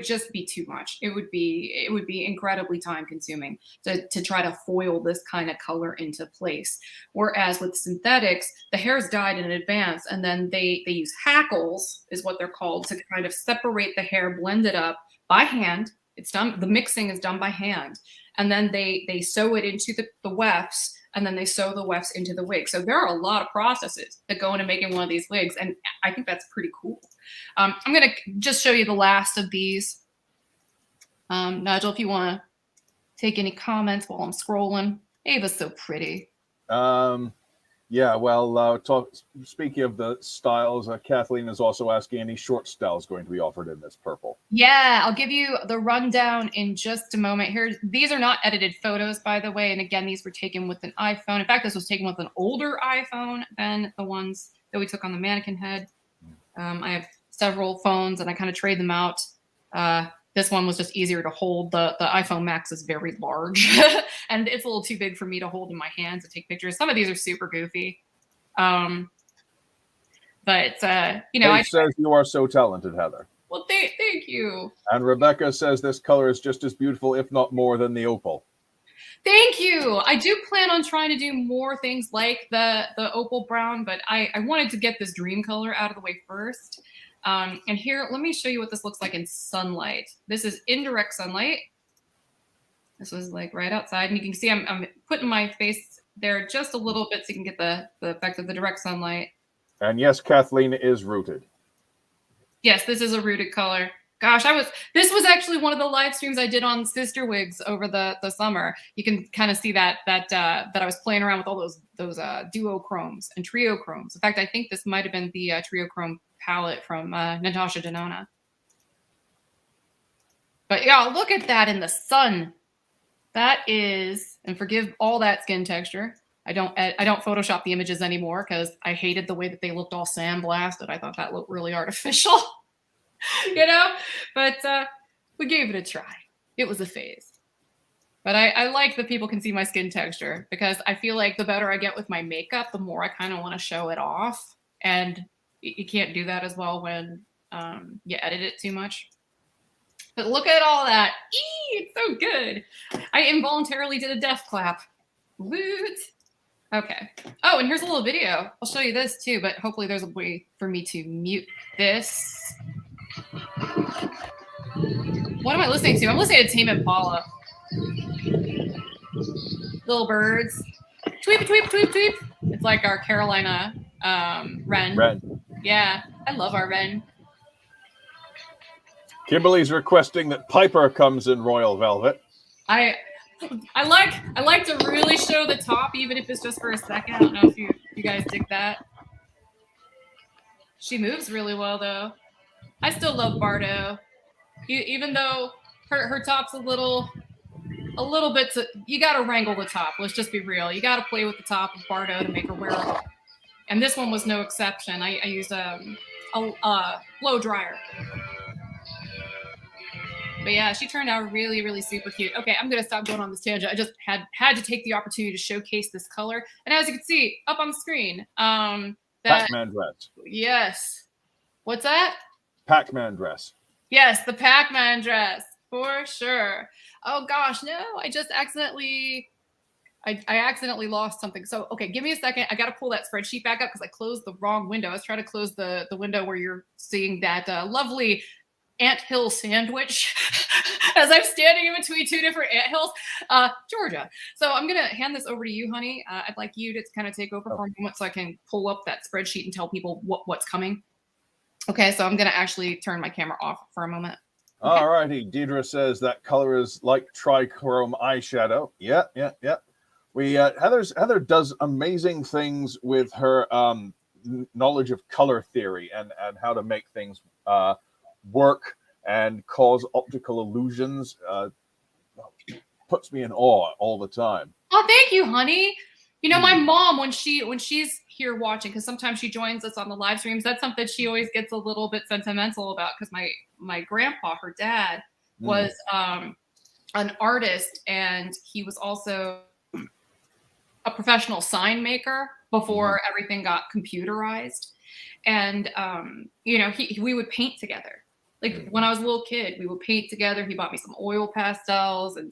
[SPEAKER 1] just be too much. It would be incredibly time consuming to try to foil this kind of color into place. Whereas with synthetics, the hair is dyed in advance, and then they use hackles, is what they're called, to kind of separate the hair, blend it up by hand. It's done. The mixing is done by hand, and then they sew it into the wefts, and then they sew the wefts into the wig. So there are a lot of processes that go into making one of these wigs, and I think that's pretty cool. I'm gonna just show you the last of these. Nigel, if you want to take any comments while I'm scrolling. Ava's so pretty.
[SPEAKER 2] Yeah, well, speaking of the styles, Kathleen is also asking, any short styles going to be offered in this purple?
[SPEAKER 1] Yeah, I'll give you the rundown in just a moment. These are not edited photos, by the way. And again, these were taken with an iPhone. In fact, this was taken with an older iPhone than the ones that we took on the mannequin head. I have several phones, and I kind of trade them out. This one was just easier to hold. The iPhone Max is very large, and it's a little too big for me to hold in my hands to take pictures. Some of these are super goofy. But
[SPEAKER 2] Dave says you are so talented, Heather.
[SPEAKER 1] Well, thank you.
[SPEAKER 2] And Rebecca says this color is just as beautiful, if not more, than the opal.
[SPEAKER 1] Thank you. I do plan on trying to do more things like the opal brown, but I wanted to get this dream color out of the way first. And here, let me show you what this looks like in sunlight. This is indirect sunlight. This was like right outside, and you can see I'm putting my face there just a little bit so you can get the effect of the direct sunlight.
[SPEAKER 2] And yes, Kathleen is rooted.
[SPEAKER 1] Yes, this is a rooted color. Gosh, this was actually one of the live streams I did on Sister Wigs over the summer. You can kind of see that I was playing around with all those duochromes and triochromes. In fact, I think this might have been the triochrome palette from Natasha Denona. But yeah, look at that in the sun. That is, and forgive all that skin texture. I don't Photoshop the images anymore because I hated the way that they looked all sandblasted. I thought that looked really artificial, But we gave it a try. It was a phase. But I like that people can see my skin texture, because I feel like the better I get with my makeup, the more I kind of want to show it off. And you can't do that as well when you edit it too much. But look at all that. It's so good. I involuntarily did a death clap. Woot. Okay. Oh, and here's a little video. I'll show you this too, but hopefully there's a way for me to mute this. What am I listening to? I'm listening to Tame Impala. Little birds. Tweep, tweep, tweep, tweep. It's like our Carolina wren. Yeah, I love our wren.
[SPEAKER 2] Kimberly's requesting that Piper comes in royal velvet.
[SPEAKER 1] I like to really show the top, even if it's just for a second. I don't know if you guys dig that. She moves really well, though. I still love Bardo, even though her top's a little bit. You got to wrangle the top. Let's just be real. You got to play with the top of Bardo to make her wearable. And this one was no exception. I used a blow dryer. But yeah, she turned out really, really super cute. Okay, I'm going to stop going on this tangent. I just had to take the opportunity to showcase this color. And as you can see up on the screen,
[SPEAKER 2] Pac-Man dress.
[SPEAKER 1] Yes. What's that?
[SPEAKER 2] Pac-Man dress.
[SPEAKER 1] Yes, the Pac-Man dress. For sure. Oh gosh, no, I accidentally lost something. So, okay, give me a second. I got to pull that spreadsheet back up because I closed the wrong window. I was trying to close the window where you're seeing that lovely anthill sandwich as I'm standing in between two different anthills, Georgia. So I'm going to hand this over to you, honey. I'd like you to kind of take over for a moment so I can pull up that spreadsheet and tell people what's coming. Okay, so I'm going to actually turn my camera off for a moment. Okay.
[SPEAKER 2] All righty. Deidre says that color is like trichrome eyeshadow. Yeah. We Heather does amazing things with her knowledge of color theory and how to make things work and cause optical illusions. Puts me in awe all the time.
[SPEAKER 1] Oh, thank you, honey. You know, my mom, when she's here watching, because sometimes she joins us on the live streams, that's something she always gets a little bit sentimental about, because my grandpa, her dad, was an artist, and he was also a professional sign maker before everything got computerized. And you know, we would paint together. Like when I was a little kid, we would paint together. He bought me some oil pastels and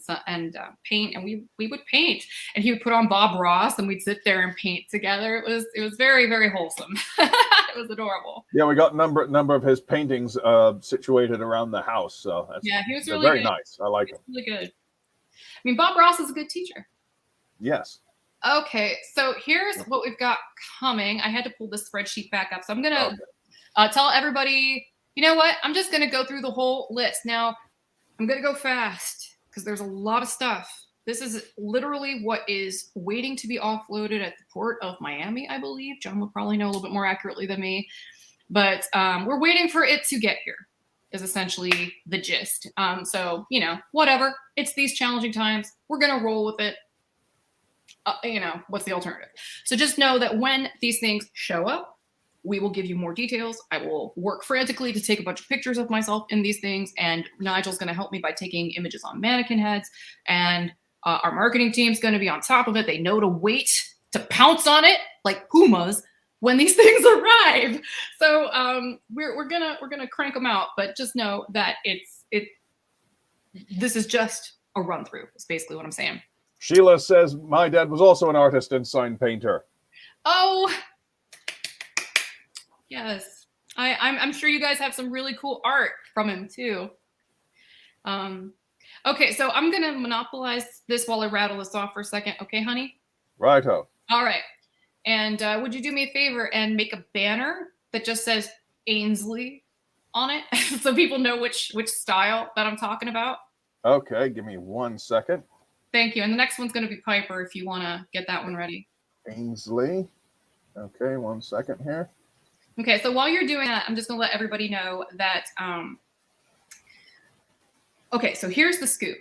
[SPEAKER 1] paint, and we would paint. And he would put on Bob Ross, and we'd sit there and paint together. It was very, very wholesome. It was adorable.
[SPEAKER 2] Yeah, we got a number of his paintings situated around the house. So that's,
[SPEAKER 1] yeah, he was really
[SPEAKER 2] very
[SPEAKER 1] good.
[SPEAKER 2] nice. I like him.
[SPEAKER 1] Really good. I mean, Bob Ross is a good teacher.
[SPEAKER 2] Yes.
[SPEAKER 1] Okay, so here's what we've got coming. I had to pull this spreadsheet back up, so I'm gonna tell everybody. You know what? I'm just going to go through the whole list. Now, I'm going to go fast because there's a lot of stuff. This is literally what is waiting to be offloaded at the port of Miami, I believe. John will probably know a little bit more accurately than me. But we're waiting for it to get here is essentially the gist. So, you know, whatever. It's these challenging times. We're going to roll with it. You know, what's the alternative? So just know that when these things show up, we will give you more details. I will work frantically to take a bunch of pictures of myself in these things. And Nigel's going to help me by taking images on mannequin heads. And our marketing team's going to be on top of it. They know to wait to pounce on it like pumas when these things arrive. So we're gonna crank them out. But just know that this is just a run through. Is basically what I'm saying.
[SPEAKER 2] Sheila says my dad was also an artist and sign painter.
[SPEAKER 1] Oh. Yes, I'm sure you guys have some really cool art from him too. Okay, so I'm gonna monopolize this while I rattle this off for a second. Okay, honey?
[SPEAKER 2] Righto.
[SPEAKER 1] All right. And would you do me a favor and make a banner that just says Ainsley on it so people know which style that I'm talking about?
[SPEAKER 2] Okay, give me 1 second.
[SPEAKER 1] Thank you. And the next one's gonna be Piper if you wanna get that one ready.
[SPEAKER 2] Ainsley. Okay, 1 second here.
[SPEAKER 1] Okay, so while you're doing that, I'm just going to let everybody know that, okay, so here's the scoop.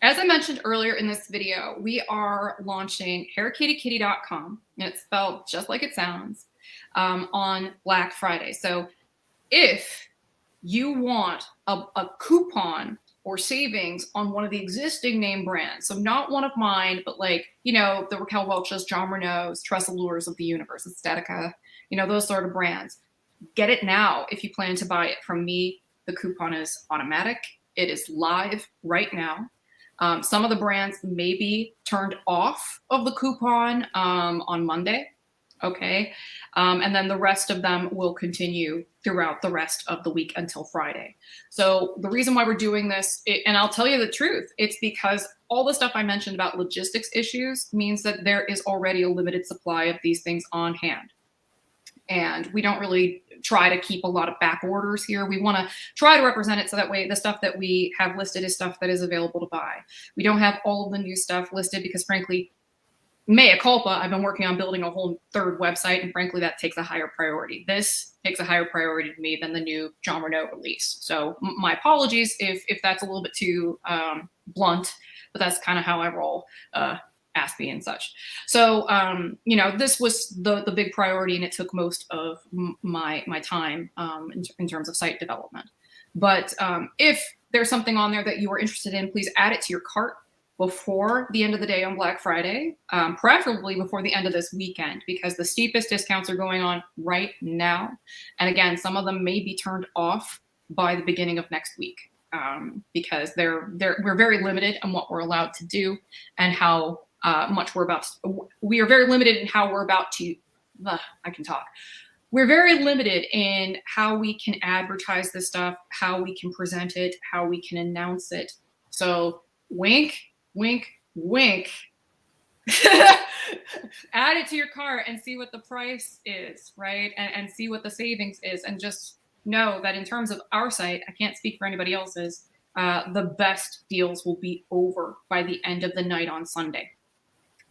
[SPEAKER 1] As I mentioned earlier in this video, we are launching hairkittykitty.com, and it's spelled just like it sounds, on Black Friday. So if you want a coupon or savings on one of the existing name brands, so not one of mine, but like, you know, the Raquel Welch's, John Renault's, Tress Allures of the Universe, it's Danica, you know, those sort of brands. Get it now if you plan to buy it from me. The coupon is automatic. It is live right now. Some of the brands may be turned off of the coupon on Monday. Okay. And then the rest of them will continue throughout the rest of the week until Friday. So the reason why we're doing this, and I'll tell you the truth, it's because all the stuff I mentioned about logistics issues means that there is already a limited supply of these things on hand. And we don't really try to keep a lot of back orders here. We want to try to represent it so that way the stuff that we have listed is stuff that is available to buy. We don't have all of the new stuff listed because, frankly, mea culpa, I've been working on building a whole third website, and frankly, that takes a higher priority. This takes a higher priority to me than the new John Renault release. So my apologies if that's a little bit too blunt, but that's kind of how I roll. Ask me and such. So, you know, this was the big priority, and it took most of my time in terms of site development. But if there's something on there that you are interested in, please add it to your cart before the end of the day on Black Friday, preferably before the end of this weekend, because the steepest discounts are going on right now. And again, some of them may be turned off by the beginning of next week. because we're very limited on what we're allowed to do and how much we are very limited in how we're about to, I can talk. We're very limited in how we can advertise this stuff, how we can present it, how we can announce it. So wink, wink, wink. Add it to your cart and see what the price is, right? And see what the savings is. And just know that in terms of our site, I can't speak for anybody else's, the best deals will be over by the end of the night on Sunday.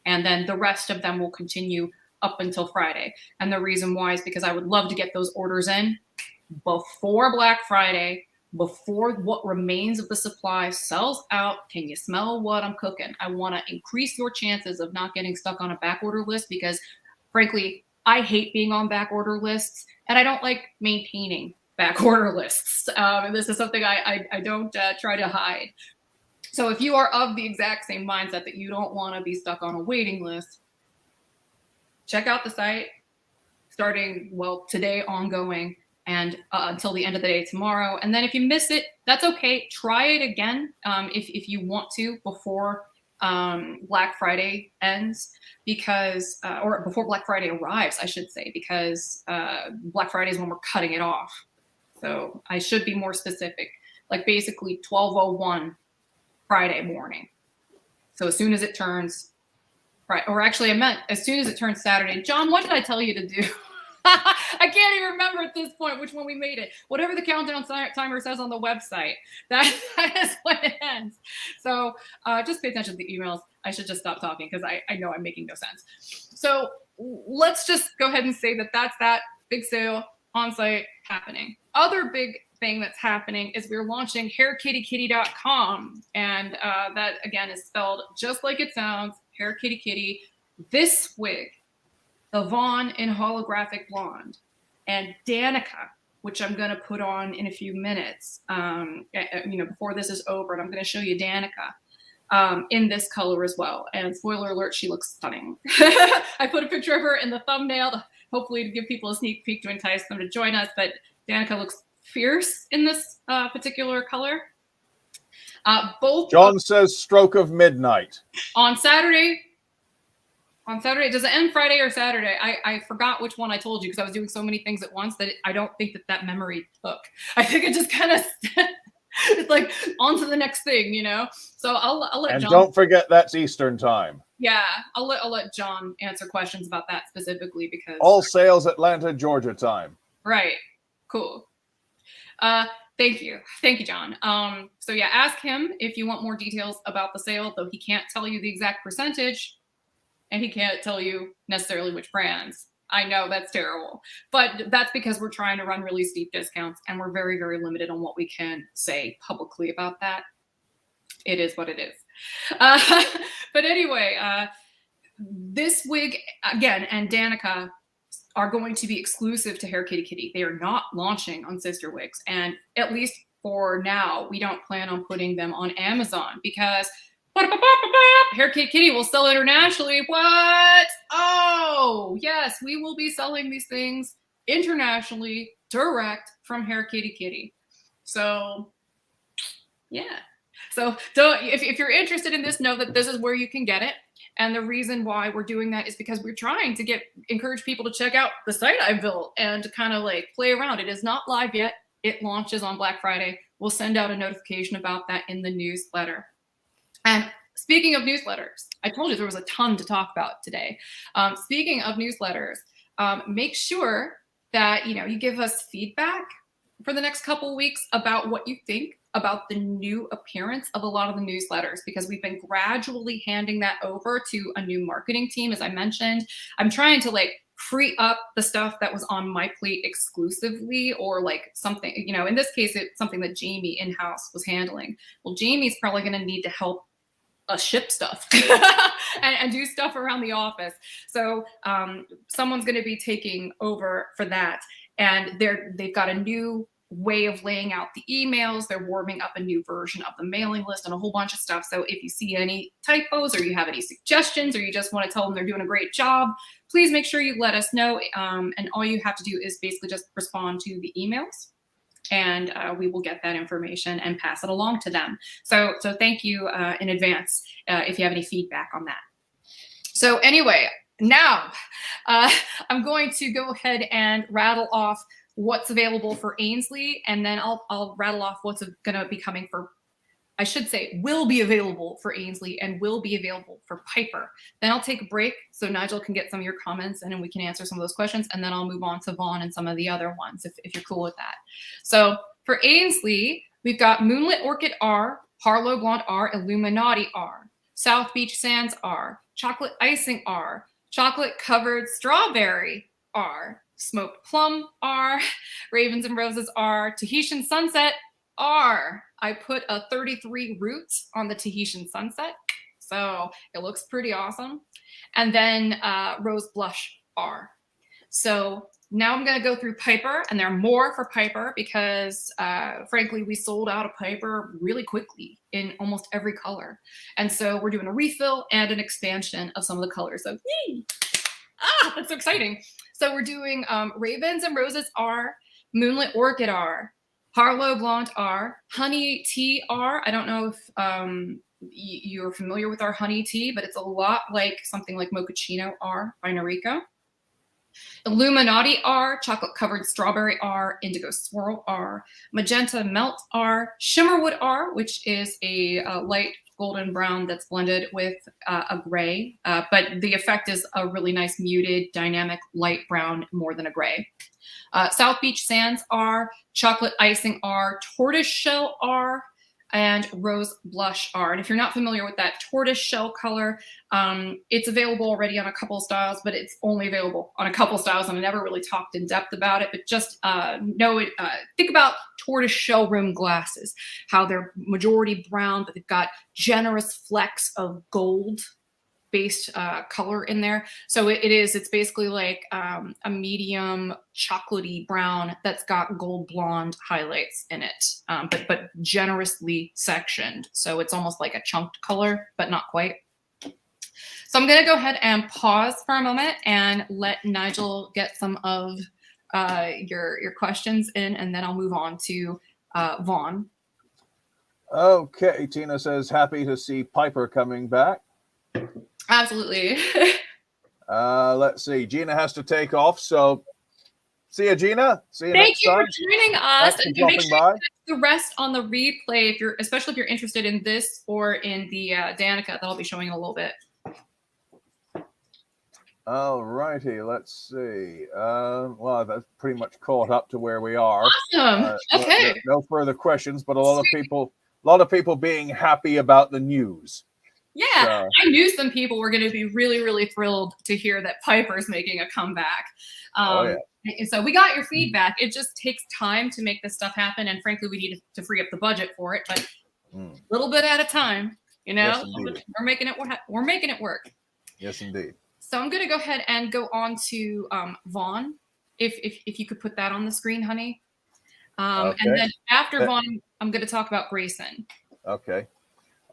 [SPEAKER 1] And then the rest of them will continue up until Friday. And the reason why is because I would love to get those orders in before Black Friday, before what remains of the supply sells out. Can you smell what I'm cooking? I want to increase your chances of not getting stuck on a back order list because, frankly, I hate being on back order lists and I don't like maintaining back order lists. And this is something I don't try to hide. So if you are of the exact same mindset that you don't want to be stuck on a waiting list, check out the site starting, well, today ongoing and until the end of the day tomorrow. And then if you miss it, that's okay. Try it again if you want to before Black Friday ends because, or before Black Friday arrives, I should say, because Black Friday is when we're cutting it off. So I should be more specific, like basically 12:01 Friday morning. So as soon as it turns, right, or actually I meant as soon as it turns Saturday. John, what did I tell you to do? I can't even remember at this point which one we made it. Whatever the countdown timer says on the website, that is when it ends. So just pay attention to the emails. I should just stop talking because I know I'm making no sense. So let's just go ahead and say that that's that big sale on site happening. Other big thing that's happening is we're launching hairkittykitty.com. And that, again, is spelled just like it sounds, Hair Kitty Kitty. This wig, the Vaughn in holographic blonde, and Danica, which I'm going to put on in a few minutes, before this is over, and I'm going to show you Danica in this color as well. And spoiler alert, she looks stunning. I put a picture of her in the thumbnail, hopefully to give people a sneak peek to entice them to join us, but Danica looks fierce in this particular color.
[SPEAKER 2] John says stroke of midnight.
[SPEAKER 1] On Saturday, does it end Friday or Saturday? I forgot which one I told you because I was doing so many things at once that I don't think that memory took. I think it just kind of, it's like on to the next thing, you know? So I'll let
[SPEAKER 2] and
[SPEAKER 1] John.
[SPEAKER 2] Don't forget that's Eastern time.
[SPEAKER 1] Yeah, I'll let John answer questions about that specifically because.
[SPEAKER 2] All sales Atlanta, Georgia time.
[SPEAKER 1] Right, cool. Thank you, John. So yeah, ask him if you want more details about the sale, though he can't tell you the exact percentage and he can't tell you necessarily which brands. I know that's terrible, but that's because we're trying to run really steep discounts and we're very, very limited on what we can say publicly about that. It is what it is. But anyway, this wig, again, and Danica are going to be exclusive to Hair Kitty Kitty. They are not launching on Sister Wigs. And at least for now, we don't plan on putting them on Amazon because Hair Kitty Kitty will sell internationally. What? Oh, yes, we will be selling these things internationally direct from Hair Kitty Kitty. So, yeah. So if you're interested in this, know that this is where you can get it. And the reason why we're doing that is because we're trying to encourage people to check out the site I built and to kind of like play around. It is not live yet. It launches on Black Friday. We'll send out a notification about that in the newsletter. And speaking of newsletters, I told you there was a ton to talk about today. Speaking of newsletters, make sure that you give us feedback for the next couple of weeks about what you think about the new appearance of a lot of the newsletters, because we've been gradually handing that over to a new marketing team. As I mentioned, I'm trying to free up the stuff that was on my plate exclusively, or something, in this case, it's something that Jamie in-house was handling. Well, Jamie's probably going to need to help us ship stuff and do stuff around the office. So someone's going to be taking over for that. And they've got a new way of laying out the emails. They're warming up a new version of the mailing list and a whole bunch of stuff. So if you see any typos or you have any suggestions or you just want to tell them they're doing a great job, please make sure you let us know. And all you have to do is basically just respond to the emails. and we will get that information and pass it along to them. So thank you in advance if you have any feedback on that. So anyway, now I'm going to go ahead and rattle off what's available for Ainsley, and then I'll rattle off what's going to be coming for, I should say, will be available for Ainsley and will be available for Piper. Then I'll take a break so Nigel can get some of your comments and then we can answer some of those questions. And then I'll move on to Vaughn and some of the other ones if you're cool with that. So for Ainsley, we've got Moonlit Orchid R, Harlow Blonde R, Illuminati R, South Beach Sands R, Chocolate Icing R, Chocolate Covered Strawberry R, Smoked Plum R, Ravens and Roses R, Tahitian Sunset R. I put a 33 roots on the Tahitian Sunset, so it looks pretty awesome. And then Rose Blush R. So now I'm going to go through Piper, and there are more for Piper because, frankly, we sold out of Piper really quickly in almost every color. And so we're doing a refill and an expansion of some of the colors. So, yay! That's so exciting. So we're doing Ravens and Roses R, Moonlit Orchid R, Harlow Blonde R, Honey Tea R. I don't know if you're familiar with our honey tea, but it's a lot like something like Mochaccino R by Noriko. Illuminati R, Chocolate Covered Strawberry R, Indigo Swirl R, Magenta Melt R, Shimmerwood R, which is a light golden brown that's blended with a gray, but the effect is a really nice muted dynamic light brown more than a gray. South Beach Sands R, Chocolate Icing R, Tortoise Shell R, and Rose Blush R. And if you're not familiar with that tortoise shell color, it's available already on a couple of styles, but it's only available on a couple of styles, and I never really talked in depth about it, but just know it. Think about tortoise shell rim glasses, how they're majority brown, but they've got generous flecks of gold based color in there. So it's basically like a medium chocolatey brown that's got gold blonde highlights in it, but generously sectioned. So it's almost like a chunked color, but not quite. So I'm going to go ahead and pause for a moment and let Nigel get some of your questions in, and then I'll move on to Vaughn.
[SPEAKER 2] Okay, Tina says, happy to see Piper coming back.
[SPEAKER 1] Absolutely.
[SPEAKER 2] Let's see. Gina has to take off, so see you, Gina. See you
[SPEAKER 1] Thank
[SPEAKER 2] next
[SPEAKER 1] you
[SPEAKER 2] time.
[SPEAKER 1] for joining us.
[SPEAKER 2] Thanks
[SPEAKER 1] And
[SPEAKER 2] for
[SPEAKER 1] make
[SPEAKER 2] dropping
[SPEAKER 1] sure
[SPEAKER 2] by.
[SPEAKER 1] you catch the rest on the replay, especially if you're interested in this or in the Danica that I'll be showing in a little bit.
[SPEAKER 2] All righty, let's see. Well, that's pretty much caught up to where we are.
[SPEAKER 1] Awesome. Okay.
[SPEAKER 2] No further questions, but a lot of people being happy about the news.
[SPEAKER 1] Yeah,
[SPEAKER 2] So,
[SPEAKER 1] I knew some people were going to be really, really thrilled to hear that Piper's making a comeback. And so we got your feedback. It just takes time to make this stuff happen, and frankly, we need to free up the budget for it. But a little bit at a time, you know,
[SPEAKER 2] yes,
[SPEAKER 1] we're making it. We're making it work.
[SPEAKER 2] Yes, indeed.
[SPEAKER 1] So I'm going to go ahead and go on to Vaughn, if you could put that on the screen, honey. And then after Vaughn, I'm going to talk about Grayson.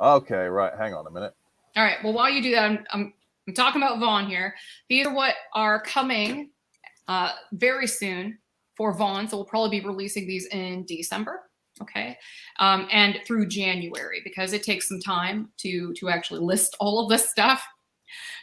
[SPEAKER 2] Okay, right. Hang on a minute.
[SPEAKER 1] All right. Well, while you do that, I'm talking about Vaughn here. These are what are coming very soon for Vaughn. So we'll probably be releasing these in December. Okay. And through January, because it takes some time to actually list all of this stuff.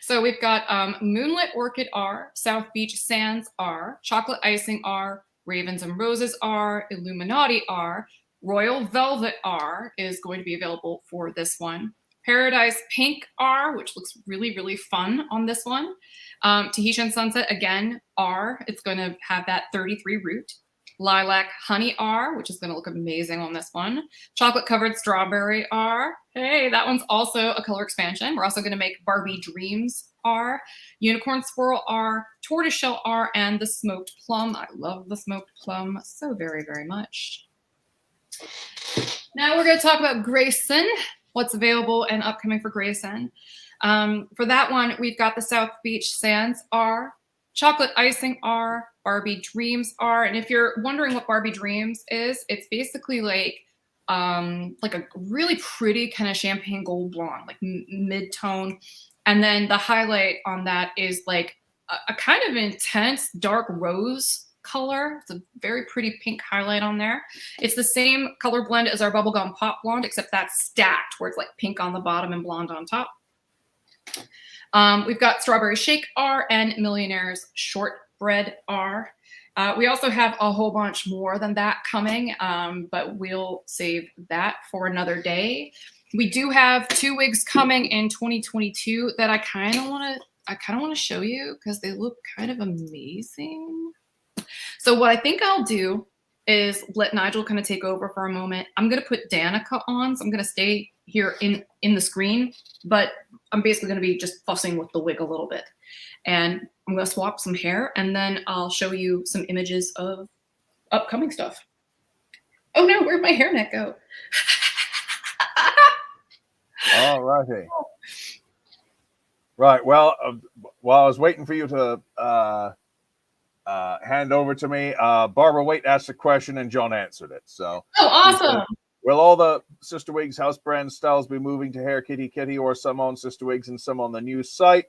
[SPEAKER 1] So we've got Moonlit Orchid R, South Beach Sands R, Chocolate Icing R, Ravens and Roses R, Illuminati R, Royal Velvet R is going to be available for this one. Paradise Pink R, which looks really, really fun on this one. Tahitian Sunset, again, R. It's going to have that 33 root. Lilac Honey R, which is going to look amazing on this one. Chocolate Covered Strawberry R. Hey, that one's also a color expansion. We're also going to make Barbie Dreams R, Unicorn Swirl R, Tortoiseshell R, and the Smoked Plum. I love the Smoked Plum so very, very much. Now we're going to talk about Grayson, what's available and upcoming for Grayson. For that one, we've got the South Beach Sands R, Chocolate Icing R, Barbie Dreams R. And if you're wondering what Barbie Dreams is, it's basically like a really pretty kind of champagne gold blonde, like mid-tone. And then the highlight on that is like a kind of intense dark rose color. It's a very pretty pink highlight on there. It's the same color blend as our Bubblegum Pop Blonde, except that's stacked, where it's like pink on the bottom and blonde on top. We've got Strawberry Shake R and Millionaire's Shortbread R. We also have a whole bunch more than that coming, but we'll save that for another day. We do have 2 wigs coming in 2022 that I kind of want to show you because they look kind of amazing. So what I think I'll do is let Nigel kind of take over for a moment. I'm going to put Danica on, so I'm going to stay here in the screen, but I'm basically going to be just fussing with the wig a little bit. And I'm going to swap some hair, and then I'll show you some images of upcoming stuff. Oh no, where'd my hairnet go?
[SPEAKER 2] All righty. Right. Well, while I was waiting for you to hand over to me, Barbara Waite asked a question and John answered it. So,
[SPEAKER 1] oh, awesome.
[SPEAKER 2] Will all the Sister Wigs house brand styles be moving to Hair Kitty Kitty, or some on Sister Wigs and some on the new site?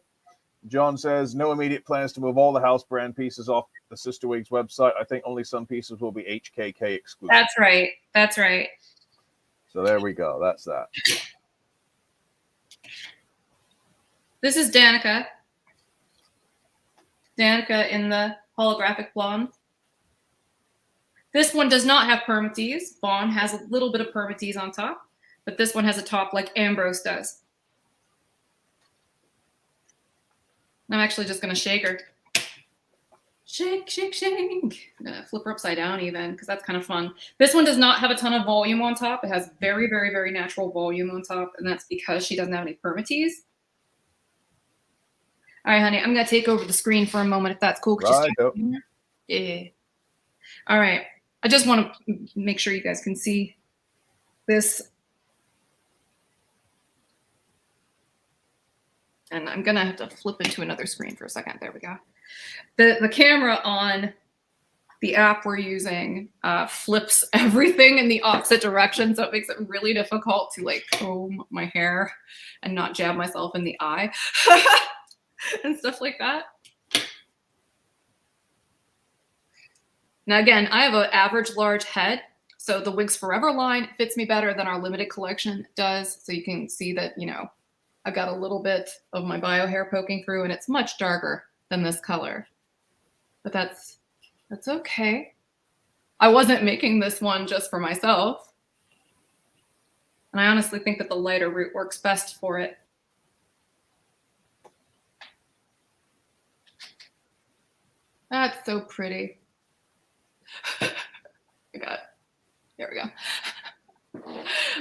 [SPEAKER 2] John says no immediate plans to move all the house brand pieces off the Sister Wigs website. I think only some pieces will be HKK exclusive.
[SPEAKER 1] That's right. That's right.
[SPEAKER 2] So there we go. That's that.
[SPEAKER 1] This is Danica. Danica in the holographic blonde. This one does not have permatease. Vaughn has a little bit of permatease on top, but this one has a top like Ambrose does. I'm actually just going to shake her. Shake, shake, shake. I'm going to flip her upside down even because that's kind of fun. This one does not have a ton of volume on top. It has very, very, very natural volume on top, and that's because she doesn't have any permatease. All right, honey, I'm going to take over the screen for a moment if that's cool.
[SPEAKER 2] Right.
[SPEAKER 1] Yeah. All right. I just want to make sure you guys can see this. And I'm going to have to flip into another screen for a second. There we go. The camera on the app we're using flips everything in the opposite direction. So it makes it really difficult to like comb my hair and not jab myself in the eye and stuff like that. Now, again, I have an average large head. So the Wigs Forever line fits me better than our limited collection does. So you can see that, you know, I've got a little bit of my bio hair poking through, and it's much darker than this color. But that's okay. I wasn't making this one just for myself. And I honestly think that the lighter route works best for it. That's so pretty. I got it. There we go.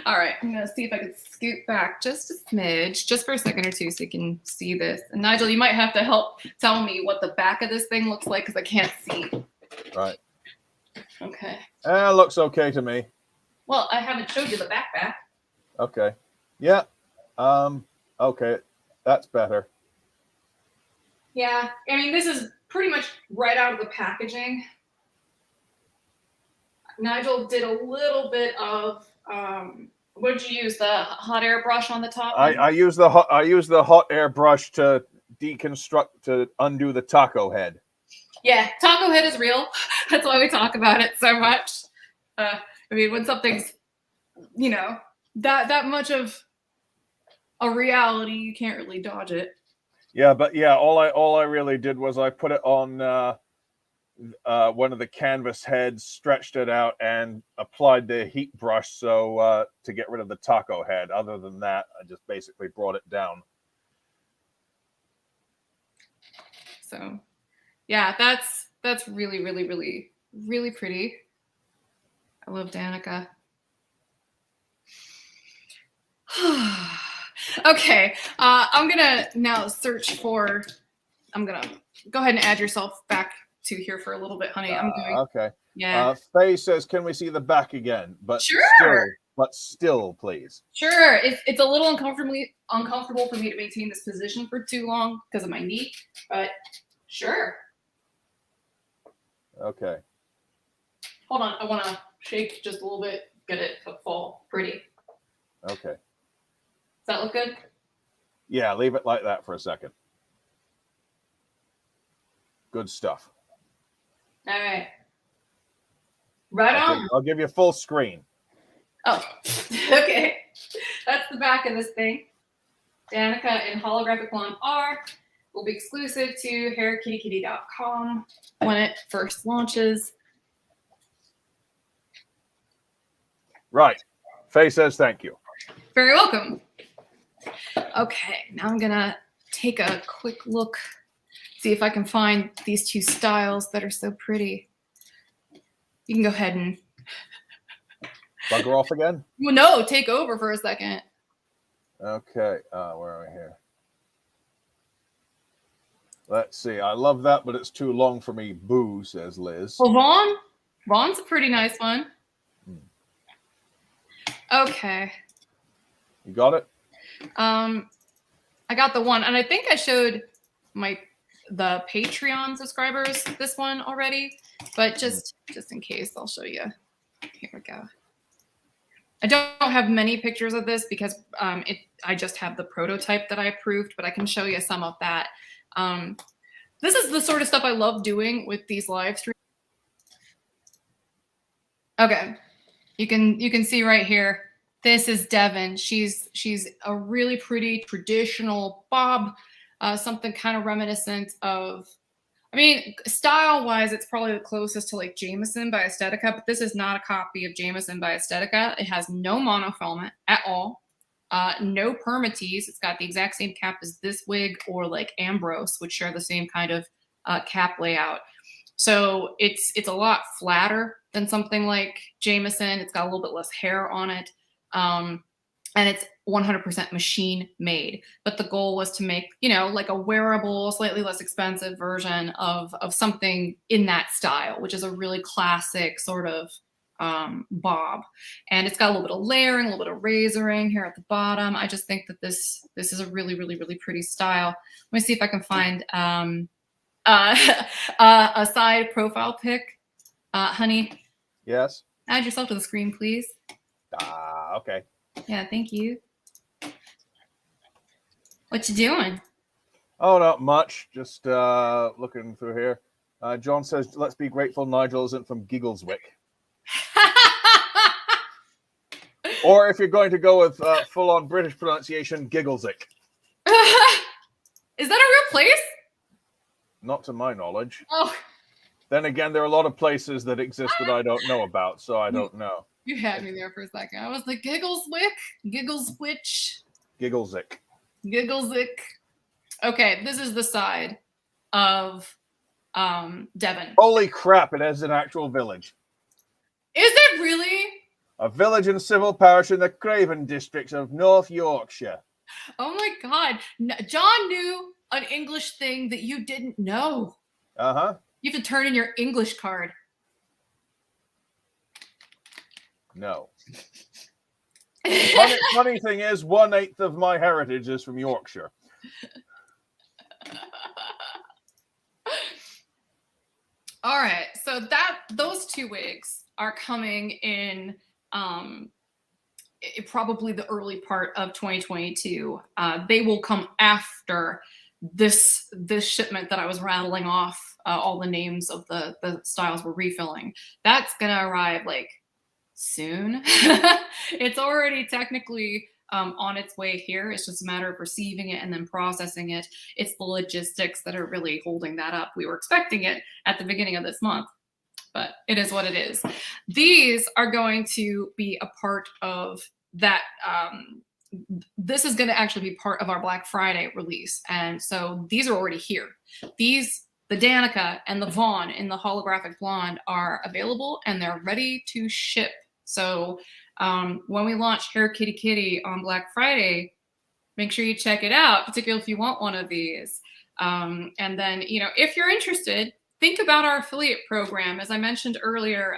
[SPEAKER 1] All right, I'm gonna see if I can scoot back just a smidge, just for a second or two, so you can see this. And Nigel, you might have to help tell me what the back of this thing looks like because I can't see.
[SPEAKER 2] Right.
[SPEAKER 1] Okay.
[SPEAKER 2] Looks okay to me.
[SPEAKER 1] Well, I haven't showed you the back.
[SPEAKER 2] Okay. Yeah. Okay. That's better.
[SPEAKER 1] Yeah. I mean, this is pretty much right out of the packaging. Nigel did a little bit of what did you use? The hot air brush on the top?
[SPEAKER 2] I use the hot air brush to undo the taco head.
[SPEAKER 1] Yeah, taco head is real. That's why we talk about it so much. I mean, when something's, you know, that much of a reality, you can't really dodge it.
[SPEAKER 2] Yeah, but yeah, all I really did was I put it on one of the canvas heads, stretched it out, and applied the heat brush so to get rid of the taco head. Other than that, I just basically brought it down.
[SPEAKER 1] So, yeah, that's really, really, really, really pretty. I love Danica. Okay, I'm gonna now search for. I'm gonna go ahead and add yourself back to here for a little bit, honey. I'm doing.
[SPEAKER 2] Okay.
[SPEAKER 1] Yeah.
[SPEAKER 2] Faye says, "Can we see the back again?" But
[SPEAKER 1] sure.
[SPEAKER 2] Still, please.
[SPEAKER 1] Sure. It's a little uncomfortable for me to maintain this position for too long because of my knee, but sure.
[SPEAKER 2] Okay.
[SPEAKER 1] Hold on. I want to shake just a little bit, get it to fall pretty.
[SPEAKER 2] Okay.
[SPEAKER 1] Does that look good?
[SPEAKER 2] Yeah, leave it like that for a second. Good stuff.
[SPEAKER 1] All right. Right on.
[SPEAKER 2] I'll give you full screen.
[SPEAKER 1] Oh, okay. That's the back of this thing. Danica in Holographic Blonde R will be exclusive to hairkittykitty.com when it first launches.
[SPEAKER 2] Right. Faye says thank you.
[SPEAKER 1] Very welcome. Okay, now I'm gonna take a quick look, see if I can find these two styles that are so pretty. You can go ahead and
[SPEAKER 2] bugger off again.
[SPEAKER 1] Well, no, take over for a second.
[SPEAKER 2] Okay, where are we here? Let's see. I love that, but it's too long for me. Boo, says Liz.
[SPEAKER 1] Well, Vaughn's a pretty nice one. Okay.
[SPEAKER 2] You got it?
[SPEAKER 1] I got the one, and I think I showed the Patreon subscribers this one already, but just in case, I'll show you. Here we go. I don't have many pictures of this because I just have the prototype that I approved, but I can show you some of that. This is the sort of stuff I love doing with these live streams. Okay, you can see right here. This is Devin. She's a really pretty traditional bob, something kind of reminiscent of, I mean, style-wise, it's probably the closest to like Jameson by Aesthetica, but this is not a copy of Jameson by Aesthetica. It has no monofilament at all, no permatease. It's got the exact same cap as this wig or like Ambrose, which share the same kind of cap layout. So it's a lot flatter than something like Jameson. It's got a little bit less hair on it. And it's 100% machine made. But the goal was to make, like a wearable, slightly less expensive version of something in that style, which is a really classic sort of bob. And it's got a little bit of layering, a little bit of razoring here at the bottom. I just think that this is a really, really, really pretty style. Let me see if I can find a side profile pic. Honey.
[SPEAKER 2] Yes.
[SPEAKER 1] Add yourself to the screen, please.
[SPEAKER 2] Okay.
[SPEAKER 1] Yeah, thank you. What you doing?
[SPEAKER 2] Oh, not much. Just looking through here. John says, let's be grateful Nigel isn't from Giggleswick. Or if you're going to go with full-on British pronunciation, Gigglesick.
[SPEAKER 1] Is that a real place?
[SPEAKER 2] Not to my knowledge.
[SPEAKER 1] Oh.
[SPEAKER 2] Then again, there are a lot of places that exist that I don't know about, so I don't know.
[SPEAKER 1] You had me there for a second. I was like, Giggleswick? Giggleswitch?
[SPEAKER 2] Gigglesick.
[SPEAKER 1] Gigglesick. Okay, this is the side of Devon.
[SPEAKER 2] Holy crap, it is an actual village.
[SPEAKER 1] Is it really?
[SPEAKER 2] A village and civil parish in the Craven district of North Yorkshire.
[SPEAKER 1] Oh my God. John knew an English thing that you didn't know.
[SPEAKER 2] Uh-huh.
[SPEAKER 1] You have to turn in your English card.
[SPEAKER 2] No. Funny thing is, 1/8 of my heritage is from Yorkshire.
[SPEAKER 1] All right, so those two wigs are coming in probably the early part of 2022. They will come after this shipment that I was rattling off all the names of the styles we're refilling. That's gonna arrive like soon. It's already technically on its way here. It's just a matter of receiving it and then processing it. It's the logistics that are really holding that up. We were expecting it at the beginning of this month, but it is what it is. These are going to be a part of that. This is going to actually be part of our Black Friday release. And so these are already here. The Danica and the Vaughn in the holographic blonde are available and they're ready to ship. So when we launch Hair Kitty Kitty on Black Friday, make sure you check it out, particularly if you want one of these. And then, if you're interested, think about our affiliate program. As I mentioned earlier,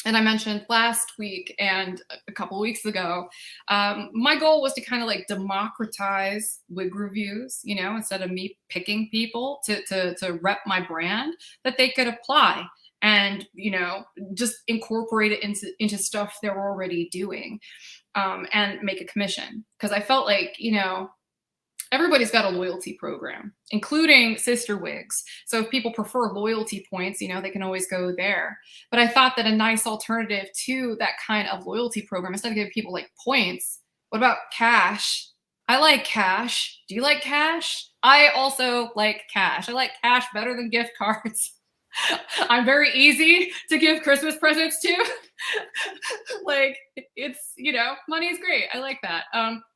[SPEAKER 1] and I mentioned last week and a couple weeks ago, my goal was to kind of like democratize wig reviews, instead of me picking people to rep my brand, that they could apply and, just incorporate it into stuff they're already doing and make a commission. Because I felt like, everybody's got a loyalty program, including sister wigs. So if people prefer loyalty points, you know, they can always go there. But I thought that a nice alternative to that kind of loyalty program, instead of giving people like points, what about cash? I like cash. Do you like cash? I also like cash. I like cash better than gift cards. I'm very easy to give Christmas presents to. Like, it's, you know, money is great. I like that.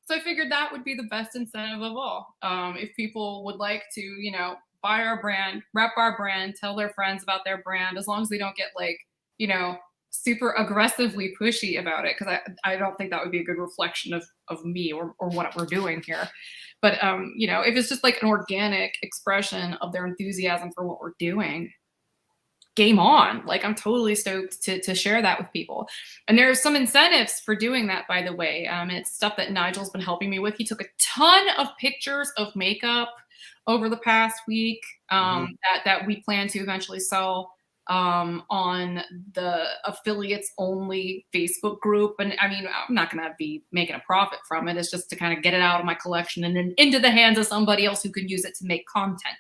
[SPEAKER 1] So I figured that would be the best incentive of all. If people would like to, you know, buy our brand, rep our brand, tell their friends about their brand, as long as they don't get like, you know, super aggressively pushy about it, because I don't think that would be a good reflection of me or what we're doing here. But you know, if it's just like an organic expression of their enthusiasm for what we're doing, game on. Like, I'm totally stoked to share that with people. And there's some incentives for doing that, by the way. It's stuff that Nigel's been helping me with. He took a ton of pictures of makeup over the past week that we plan to eventually sell on the affiliates only Facebook group. And I mean, I'm not going to be making a profit from it. It's just to kind of get it out of my collection and then into the hands of somebody else who can use it to make content.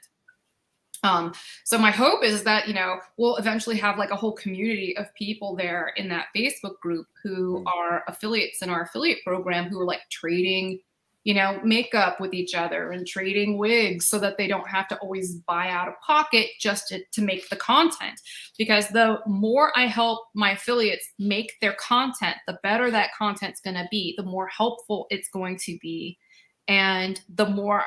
[SPEAKER 1] So my hope is that, you know, we'll eventually have like a whole community of people there in that Facebook group who are affiliates in our affiliate program, who are like trading, you know, makeup with each other and trading wigs, so that they don't have to always buy out of pocket just to make the content. Because the more I help my affiliates make their content, the better that content's going to be, the more helpful it's going to be, and the more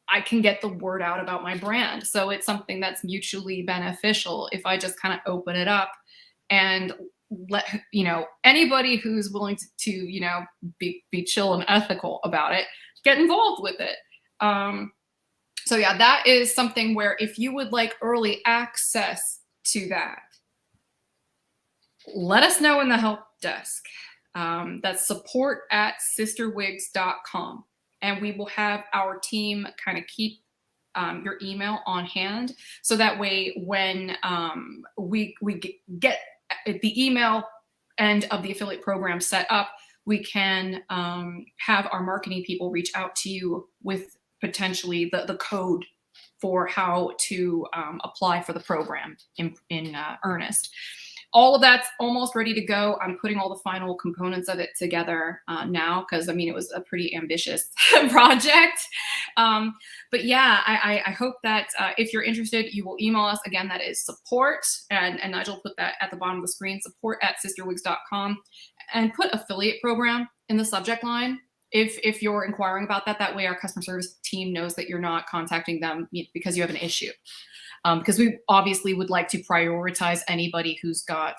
[SPEAKER 1] I can get the word out about my brand. So it's something that's mutually beneficial if I just kind of open it up and let, you know, anybody who's willing to you know, be chill and ethical about it, get involved with it. So yeah, that is something where if you would like early access to that, let us know in the help desk. That's support@sisterwigs.com. And we will have our team kind of keep your email on hand. So that way, when we get the email end of the affiliate program set up, we can have our marketing people reach out to you with potentially the code for how to apply for the program in earnest. All of that's almost ready to go. I'm putting all the final components of it together now, because I mean, it was a pretty ambitious project. But yeah, I hope that if you're interested, you will email us. Again, that is support, and Nigel put that at the bottom of the screen, support@sisterwigs.com, and put affiliate program in the subject line if you're inquiring about that. That way our customer service team knows that you're not contacting them because you have an issue. Because we obviously would like to prioritize anybody who's got,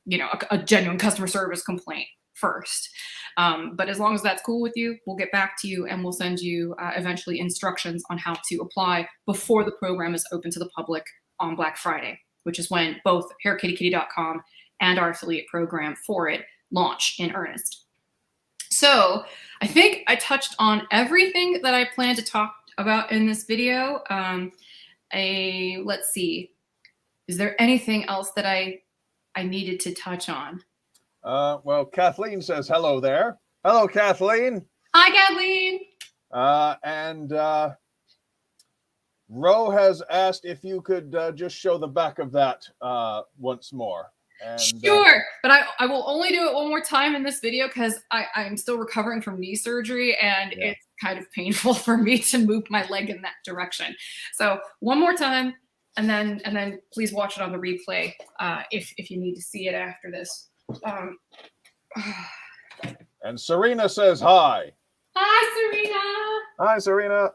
[SPEAKER 1] you know, a genuine customer service complaint first. But as long as that's cool with you, we'll get back to you and we'll send you eventually instructions on how to apply before the program is open to the public on Black Friday, which is when both hairkittykitty.com and our affiliate program for it launch in earnest. So I think I touched on everything that I plan to talk about in this video. Let's see, is there anything else that I needed to touch on?
[SPEAKER 2] Well, Kathleen says hello there. Hello, Kathleen.
[SPEAKER 1] Hi, Kathleen.
[SPEAKER 2] And Ro has asked if you could just show the back of that once more. And,
[SPEAKER 1] sure, but I will only do it one more time in this video because I'm still recovering from knee surgery, and it's kind of painful for me to move my leg in that direction. So one more time, and then please watch it on the replay if you need to see it after this.
[SPEAKER 2] And Serena says hi.
[SPEAKER 1] Hi, Serena.
[SPEAKER 2] Hi, Serena.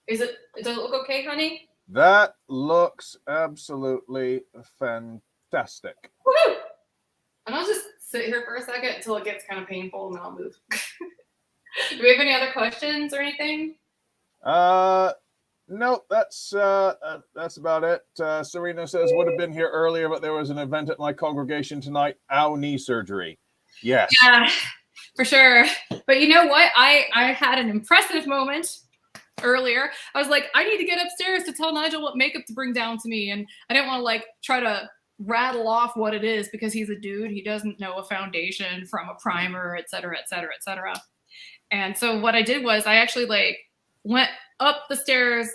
[SPEAKER 1] Does it look okay, honey?
[SPEAKER 2] That looks absolutely fantastic.
[SPEAKER 1] Woohoo! And I'll just sit here for a second until it gets kind of painful, and then I'll move. Do we have any other questions or anything?
[SPEAKER 2] No, that's about it. Serena says, would have been here earlier, but there was an event at my congregation tonight. Ow, knee surgery. Yes. Yeah,
[SPEAKER 1] for sure. But you know what? I had an impressive moment earlier. I was like, I need to get upstairs to tell Nigel what makeup to bring down to me. And I didn't want to like try to rattle off what it is because he's a dude. He doesn't know a foundation from a primer, et cetera, et cetera, et cetera. And so what I did was I actually like went up the stairs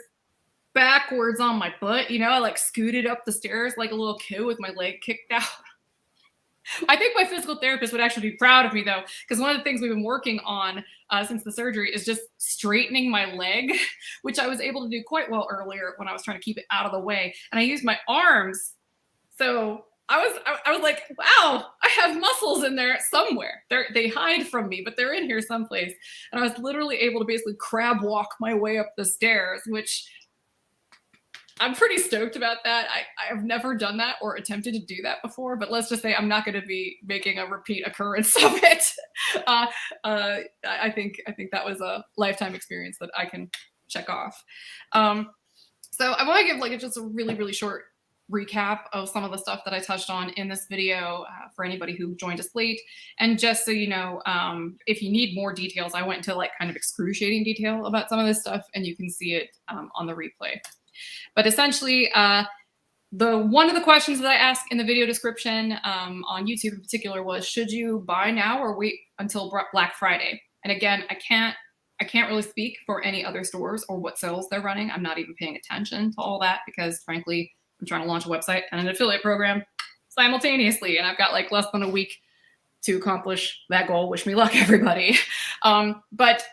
[SPEAKER 1] backwards on my butt. You know, I like scooted up the stairs like a little kid with my leg kicked out. I think my physical therapist would actually be proud of me though, because one of the things we've been working on since the surgery is just straightening my leg, which I was able to do quite well earlier when I was trying to keep it out of the way. And I used my arms. So I was like, wow, I have muscles in there somewhere. They hide from me, but they're in here someplace. And I was literally able to basically crab walk my way up the stairs, which I'm pretty stoked about that. I've never done that or attempted to do that before, but let's just say I'm not going to be making a repeat occurrence of it. I think that was a lifetime experience that I can check off. So I want to give like just a really, really short recap of some of the stuff that I touched on in this video for anybody who joined us late. And just so you know, if you need more details, I went into like kind of excruciating detail about some of this stuff, and you can see it on the replay. But essentially, one of the questions that I asked in the video description on YouTube in particular was, should you buy now or wait until Black Friday? And again, I can't really speak for any other stores or what sales they're running. I'm not even paying attention to all that because frankly, I'm trying to launch a website and an affiliate program simultaneously. And I've got like less than a week to accomplish that goal. Wish me luck, everybody. But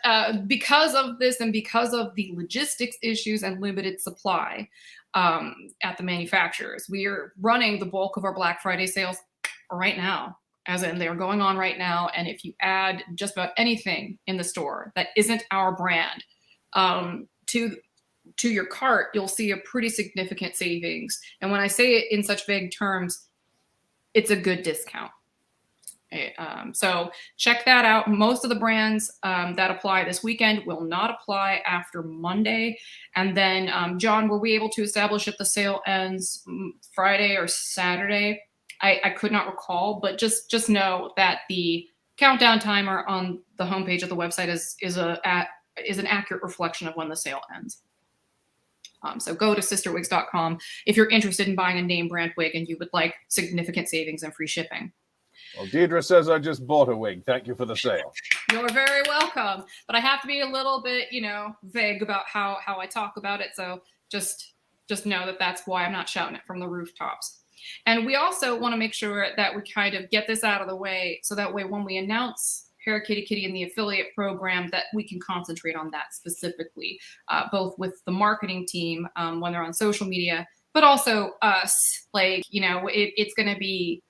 [SPEAKER 1] because of this and because of the logistics issues and limited supply at the manufacturers, we are running the bulk of our Black Friday sales right now, as in they're going on right now. And if you add just about anything in the store that isn't our brand to your cart, you'll see a pretty significant savings. And when I say it in such vague terms, it's a good discount. So check that out. Most of the brands that apply this weekend will not apply after Monday. And then, John, were we able to establish if the sale ends Friday or Saturday? I could not recall, but just know that the countdown timer on the homepage of the website is an accurate reflection of when the sale ends. So go to sisterwigs.com if you're interested in buying a name brand wig and you would like significant savings and free shipping.
[SPEAKER 2] Well, Deidre says I just bought a wig. Thank you for the sale.
[SPEAKER 1] You're very welcome. But I have to be a little bit, vague about how I talk about it. So just know that that's why I'm not shouting it from the rooftops. And we also want to make sure that we kind of get this out of the way so that way when we announce Hair Kitty Kitty in the affiliate program, that we can concentrate on that specifically, both with the marketing team when they're on social media, but also us. Like, it's going to be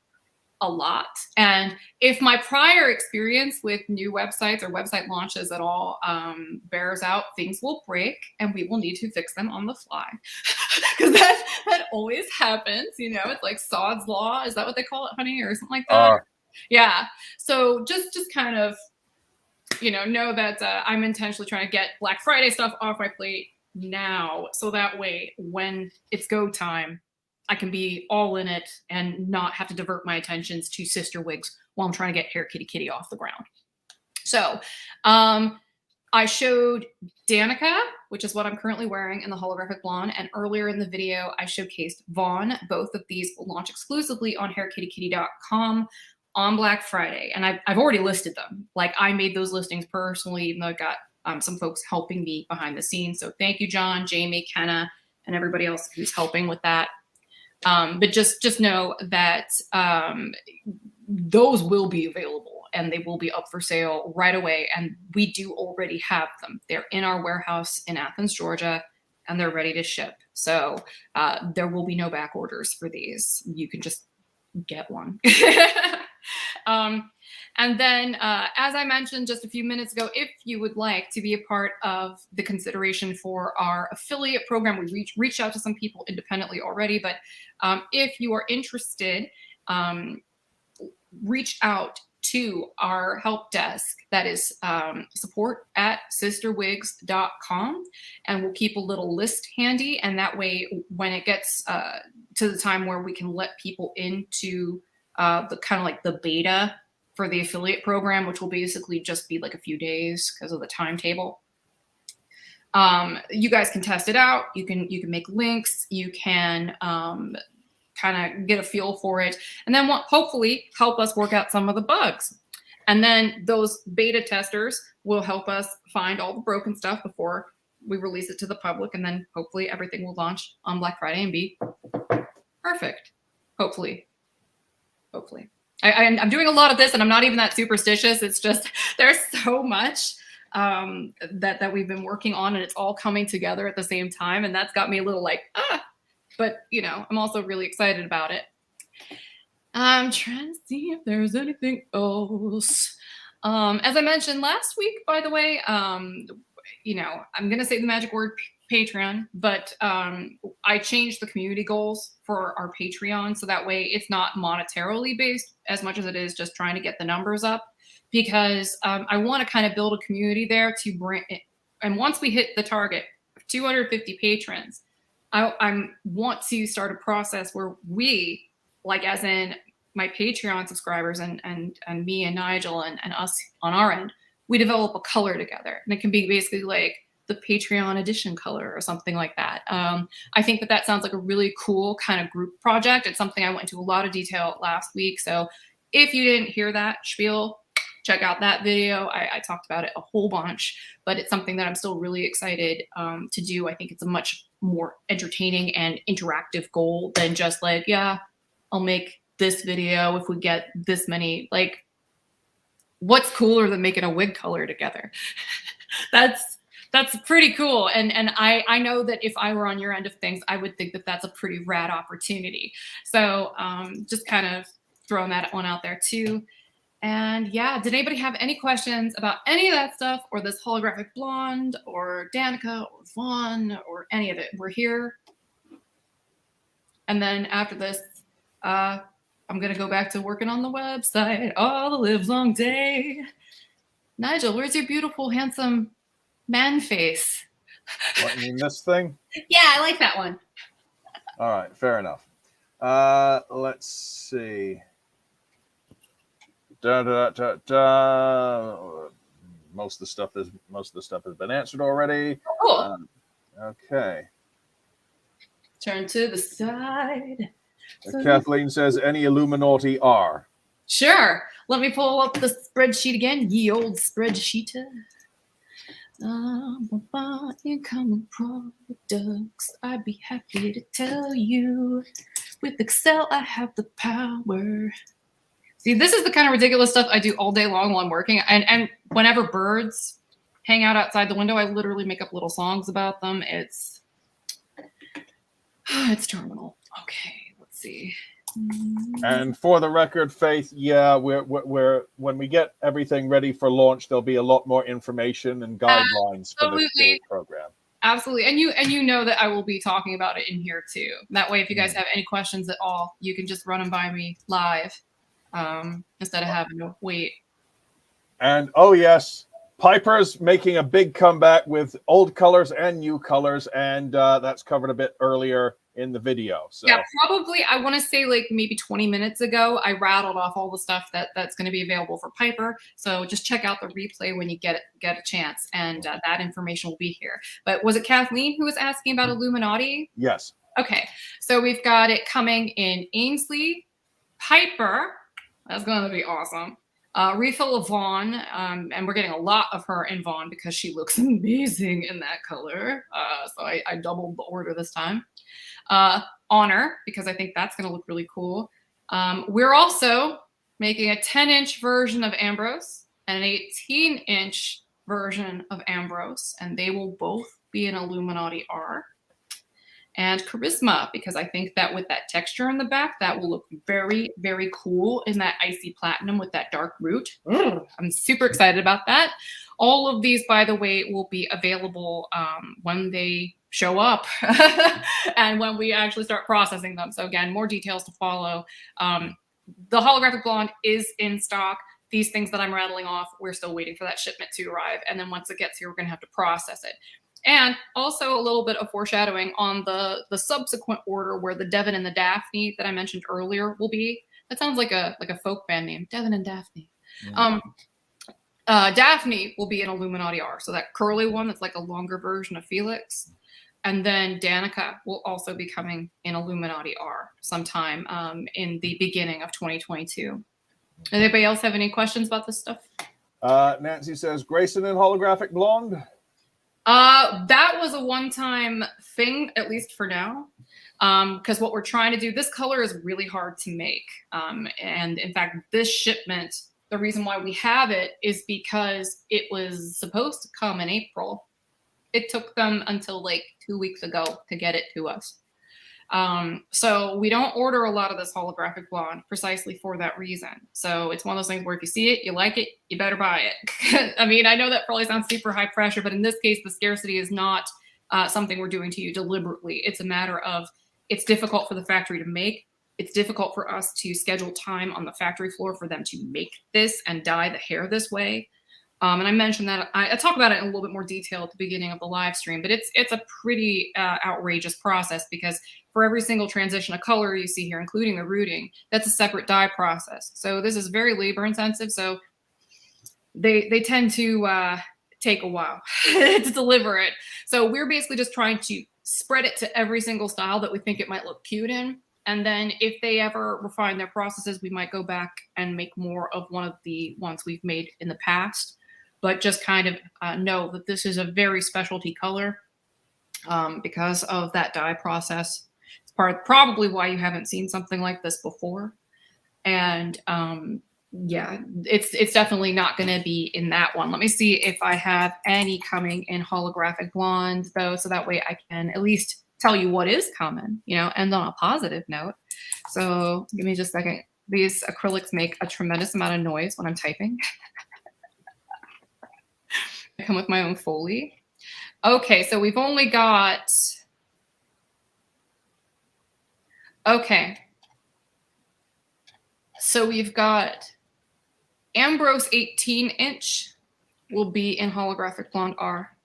[SPEAKER 1] a lot. And if my prior experience with new websites or website launches at all bears out, things will break and we will need to fix them on the fly. Because that always happens, it's like Sod's Law. Is that what they call it, honey? Or something like that? Yeah. So just kind of, know that I'm intentionally trying to get Black Friday stuff off my plate now. So that way, when it's go time, I can be all in it and not have to divert my attentions to sister wigs while I'm trying to get Hair Kitty Kitty off the ground. So I showed Danica, which is what I'm currently wearing in the holographic blonde. And earlier in the video, I showcased Vaughn. Both of these will launch exclusively on hairkittykitty.com on Black Friday. And I've already listed them. Like I made those listings personally, even though I got some folks helping me behind the scenes. So thank you, John, Jamie, Kenna, and everybody else who's helping with that. But just know that those will be available and they will be up for sale right away. And we do already have them. They're in our warehouse in Athens, Georgia, and they're ready to ship. So there will be no back orders for these. You can just get one. And then, as I mentioned just a few minutes ago, if you would like to be a part of the consideration for our affiliate program, we reached out to some people independently already, but if you are interested, reach out to our help desk. That is support@sisterwigs.com, and we'll keep a little list handy. And that way, when it gets to the time where we can let people into the kind of like the beta for the affiliate program, which will basically just be like a few days because of the timetable. You guys can test it out. You can make links. You can kind of get a feel for it, and then hopefully help us work out some of the bugs. And then those beta testers will help us find all the broken stuff before we release it to the public. And then hopefully everything will launch on Black Friday and be perfect. Hopefully. I'm doing a lot of this and I'm not even that superstitious. It's just, there's so much that we've been working on and it's all coming together at the same time. And that's got me a little like, but I'm also really excited about it. I'm trying to see if there's anything else. As I mentioned last week, by the way, I'm going to say the magic word Patreon, but I changed the community goals for our Patreon. So that way it's not monetarily based as much as it is just trying to get the numbers up, because I want to kind of build a community there to bring it. And once we hit the target of 250 patrons, I want to start a process where we, like as in my Patreon subscribers and me and Nigel and us on our end, we develop a color together. And it can be basically like the Patreon edition color or something like that. I think that sounds like a really cool kind of group project. It's something I went into a lot of detail last week. So if you didn't hear that spiel, check out that video. I talked about it a whole bunch, but it's something that I'm still really excited to do. I think it's a much more entertaining and interactive goal than just like, yeah, I'll make this video if we get this many. Like, what's cooler than making a wig color together? That's pretty cool. And I know that if I were on your end of things, I would think that that's a pretty rad opportunity. So just kind of throwing that one out there too. And yeah, did anybody have any questions about any of that stuff, or this holographic blonde or Danica or Vaughn or any of it? We're here. And then after this, I'm going to go back to working on the website all the live long day. Nigel, where's your beautiful, handsome man face?
[SPEAKER 2] What, you mean this thing?
[SPEAKER 1] Yeah, I like that one.
[SPEAKER 2] All right, fair enough. Let's see. Most of the stuff has been answered already.
[SPEAKER 1] Oh, cool.
[SPEAKER 2] Okay.
[SPEAKER 1] Turn to the side.
[SPEAKER 2] Kathleen says, any Illuminati are.
[SPEAKER 1] Sure. Let me pull up the spreadsheet again. Ye old spreadsheet. Incoming products. I'd be happy to tell you. With Excel, I have the power. See, this is the kind of ridiculous stuff I do all day long while I'm working. And whenever birds hang out outside the window, I literally make up little songs about them. It's terminal. Okay, let's see.
[SPEAKER 2] And for the record, Faith, yeah, we're when we get everything ready for launch, there'll be a lot more information and guidelines for this program. Absolutely,
[SPEAKER 1] and you know that I will be talking about it in here too. That way, if you guys have any questions at all, you can just run them by me live. Instead of having to wait.
[SPEAKER 2] And oh yes, Piper's making a big comeback with old colors and new colors, and that's covered a bit earlier in the video. So
[SPEAKER 1] yeah, probably I want to say like maybe 20 minutes ago, I rattled off all the stuff that's going to be available for Piper. So just check out the replay when you get a chance, and that information will be here. But was it Kathleen who was asking about Illuminati?
[SPEAKER 2] Yes.
[SPEAKER 1] Okay, so we've got it coming in Ainsley, Piper. That's going to be awesome. Refill of Vaughn, and we're getting a lot of her in Vaughn because she looks amazing in that color. So I doubled the order this time. Honor, because I think that's going to look really cool. We're also making a 10-inch version of Ambrose and an 18-inch version of Ambrose, and they will both be in Illuminati R. And Charisma, because I think that with that texture in the back, that will look very, very cool in that icy platinum with that dark root. I'm super excited about that. All of these, by the way, will be available when they show up and when we actually start processing them. So again, more details to follow. The holographic blonde is in stock. These things that I'm rattling off, we're still waiting for that shipment to arrive. And then once it gets here, we're going to have to process it. And also a little bit of foreshadowing on the subsequent order where the Devin and the Daphne that I mentioned earlier will be. That sounds like a folk band name, Devin and Daphne. Daphne will be in Illuminati R, so that curly one that's like a longer version of Felix. And then Danica will also be coming in Illuminati R sometime in the beginning of 2022. Anybody else have any questions about this stuff?
[SPEAKER 2] Nancy says, Grayson in holographic blonde.
[SPEAKER 1] That was a one-time thing, at least for now. Because what we're trying to do, this color is really hard to make. And in fact, this shipment, the reason why we have it is because it was supposed to come in April. It took them until like 2 weeks ago to get it to us. So we don't order a lot of this holographic blonde precisely for that reason. So it's one of those things where if you see it, you like it, you better buy it. I mean, I know that probably sounds super high pressure, but in this case, the scarcity is not something we're doing to you deliberately. It's a matter of it's difficult for the factory to make. It's difficult for us to schedule time on the factory floor for them to make this and dye the hair this way. And I mentioned that I talk about it in a little bit more detail at the beginning of the live stream, but it's a pretty outrageous process because for every single transition of color you see here, including the rooting, that's a separate dye process. So this is very labor intensive. So they tend to take a while to deliver it. So we're basically just trying to spread it to every single style that we think it might look cute in. And then if they ever refine their processes, we might go back and make more of one of the ones we've made in the past. But just kind of know that this is a very specialty color because of that dye process. It's probably why you haven't seen something like this before. And yeah, it's definitely not going to be in that one. Let me see if I have any coming in holographic blonde, though, so that way I can at least tell you what is coming, you know, and on a positive note. So give me just a second. These acrylics make a tremendous amount of noise when I'm typing. I come with my own Foley. Okay, so we've only got, okay. So we've got Ambrose 18-inch will be in holographic blonde R.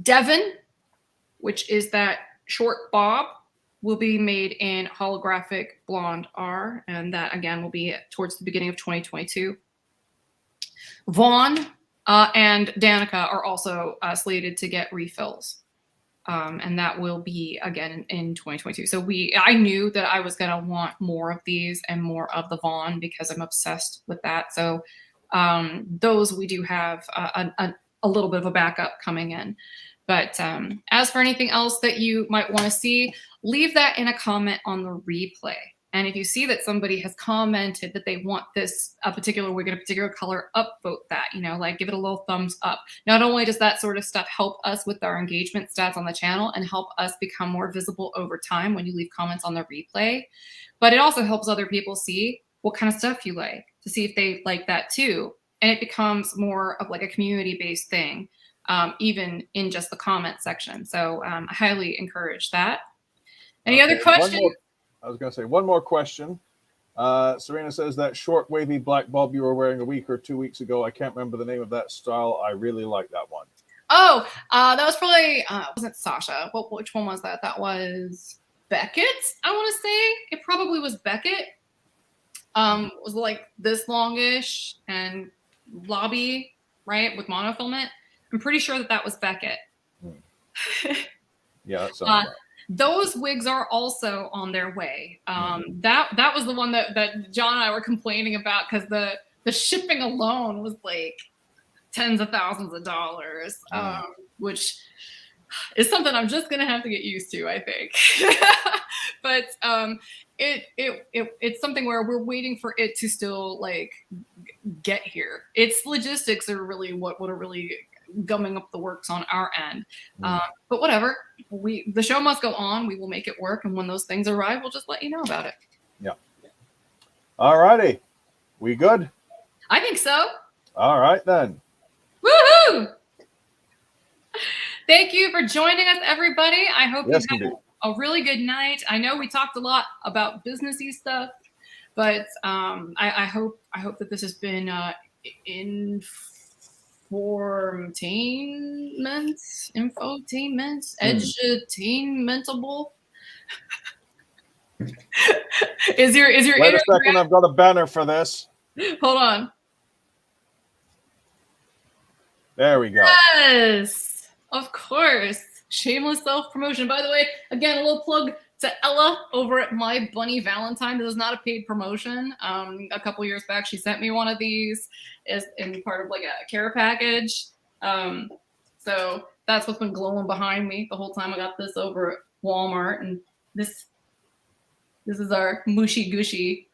[SPEAKER 1] Devon, which is that short bob, will be made in holographic blonde R, and that again will be towards the beginning of 2022. Vaughn and Danica are also slated to get refills, and that will be again in 2022. So I knew that I was gonna want more of these and more of the Vaughn because I'm obsessed with that. So those we do have a little bit of a backup coming in. But as for anything else that you might want to see, leave that in a comment on the replay. And if you see that somebody has commented that they want this a particular wig in a particular color, upvote that, you know, like give it a little thumbs up. Not only does that sort of stuff help us with our engagement stats on the channel and help us become more visible over time when you leave comments on the replay, but it also helps other people see what kind of stuff you like, to see if they like that too. And it becomes more of like a community-based thing. Even in just the comment section. So I highly encourage that. Any other questions?
[SPEAKER 2] I was going to say one more question. Serena says that short wavy black bob you were wearing a week or 2 weeks ago. I can't remember the name of that style. I really like that one.
[SPEAKER 1] Oh, that was probably, wasn't Sasha. Which one was that? That was Beckett, I want to say. It probably was Beckett. It was like this longish and lobby, right, with monofilament. I'm pretty sure that was Beckett.
[SPEAKER 2] Yeah, that sounds right.
[SPEAKER 1] Those wigs are also on their way. That was the one that John and I were complaining about because the shipping alone was like tens of thousands of dollars, which is something I'm just gonna have to get used to, I think. But it's something where we're waiting for it to still like get here. Its logistics are really what are really gumming up the works on our end. But whatever, the show must go on. We will make it work, and when those things arrive, we'll just let you know about it.
[SPEAKER 2] Yeah. All righty, we good?
[SPEAKER 1] I think so.
[SPEAKER 2] All right then.
[SPEAKER 1] Woohoo! Thank you for joining us, everybody. I hope you had a really good night. I know we talked a lot about businessy stuff, but I hope that this has been infotainment, edutainmentable. Is your
[SPEAKER 2] Wait a second, I've got a banner for this.
[SPEAKER 1] Hold on.
[SPEAKER 2] There we go.
[SPEAKER 1] Yes, of course. Shameless self-promotion. By the way, again, a little plug to Ella over at My Bunny Valentine. This is not a paid promotion. A couple years back, she sent me one of these as in part of like a care package. So that's what's been glowing behind me the whole time. I got this over at Walmart, and this is our mushy gushy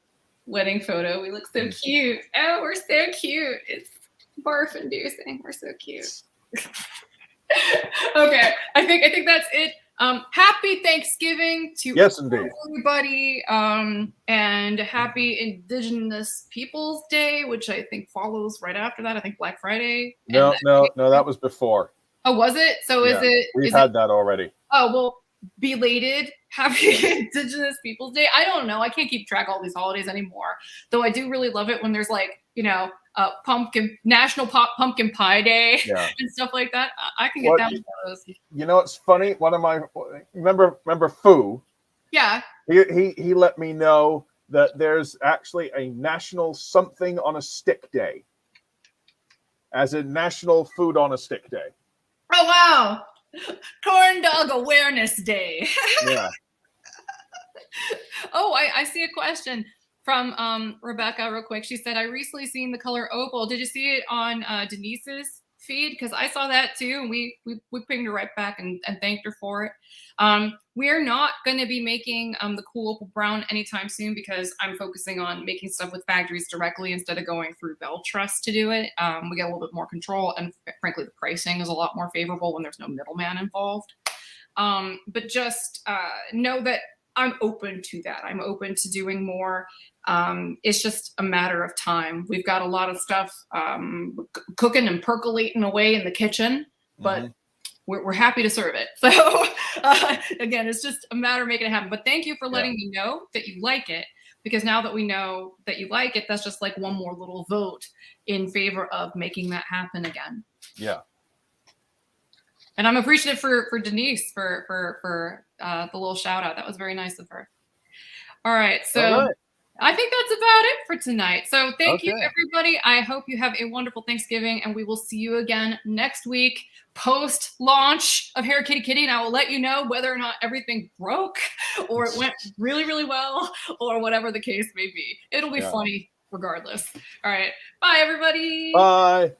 [SPEAKER 1] wedding photo. We look so cute. Oh, we're so cute. It's barf inducing. We're so cute. Okay, I think that's it. Happy Thanksgiving to everybody, and happy Indigenous Peoples Day, which I think follows right after that. I think Black Friday.
[SPEAKER 2] No, that was before.
[SPEAKER 1] Oh, was it? So yeah,
[SPEAKER 2] we've had that already.
[SPEAKER 1] Oh, well, belated happy Indigenous Peoples Day. I don't know. I can't keep track of all these holidays anymore. Though I do really love it when there's like, National Pumpkin Pie Day and stuff like that. I can get down with those.
[SPEAKER 2] You know, it's funny. One of my remember Fu?
[SPEAKER 1] Yeah.
[SPEAKER 2] He let me know that there's actually a National Something on a Stick Day, as in National Food on a Stick Day.
[SPEAKER 1] Oh wow! Corn Dog Awareness Day.
[SPEAKER 2] Yeah.
[SPEAKER 1] Oh, I see a question from Rebecca real quick. She said, I recently seen the color opal. Did you see it on Denise's feed? Because I saw that too, and we pinged her right back and thanked her for it. We are not going to be making the cool opal brown anytime soon because I'm focusing on making stuff with factories directly instead of going through Bell Trust to do it. We get a little bit more control, and frankly, the pricing is a lot more favorable when there's no middleman involved. But just know that I'm open to that. I'm open to doing more. It's just a matter of time. We've got a lot of stuff cooking and percolating away in the kitchen, but we're happy to serve it. So again, it's just a matter of making it happen. But thank you for letting me know that you like it, because now that we know that you like it, that's just like one more little vote in favor of making that happen again.
[SPEAKER 2] Yeah.
[SPEAKER 1] And I'm appreciative for Denise for the little shout out. That was very nice of her. All right. So I think that's about it for tonight. So thank you, everybody. I hope you have a wonderful Thanksgiving, and we will see you again next week post launch of Hair Kitty Kitty. And I will let you know whether or not everything broke or it went really, really well or whatever the case may be. It'll be funny regardless. All right. Bye, everybody.
[SPEAKER 2] Bye.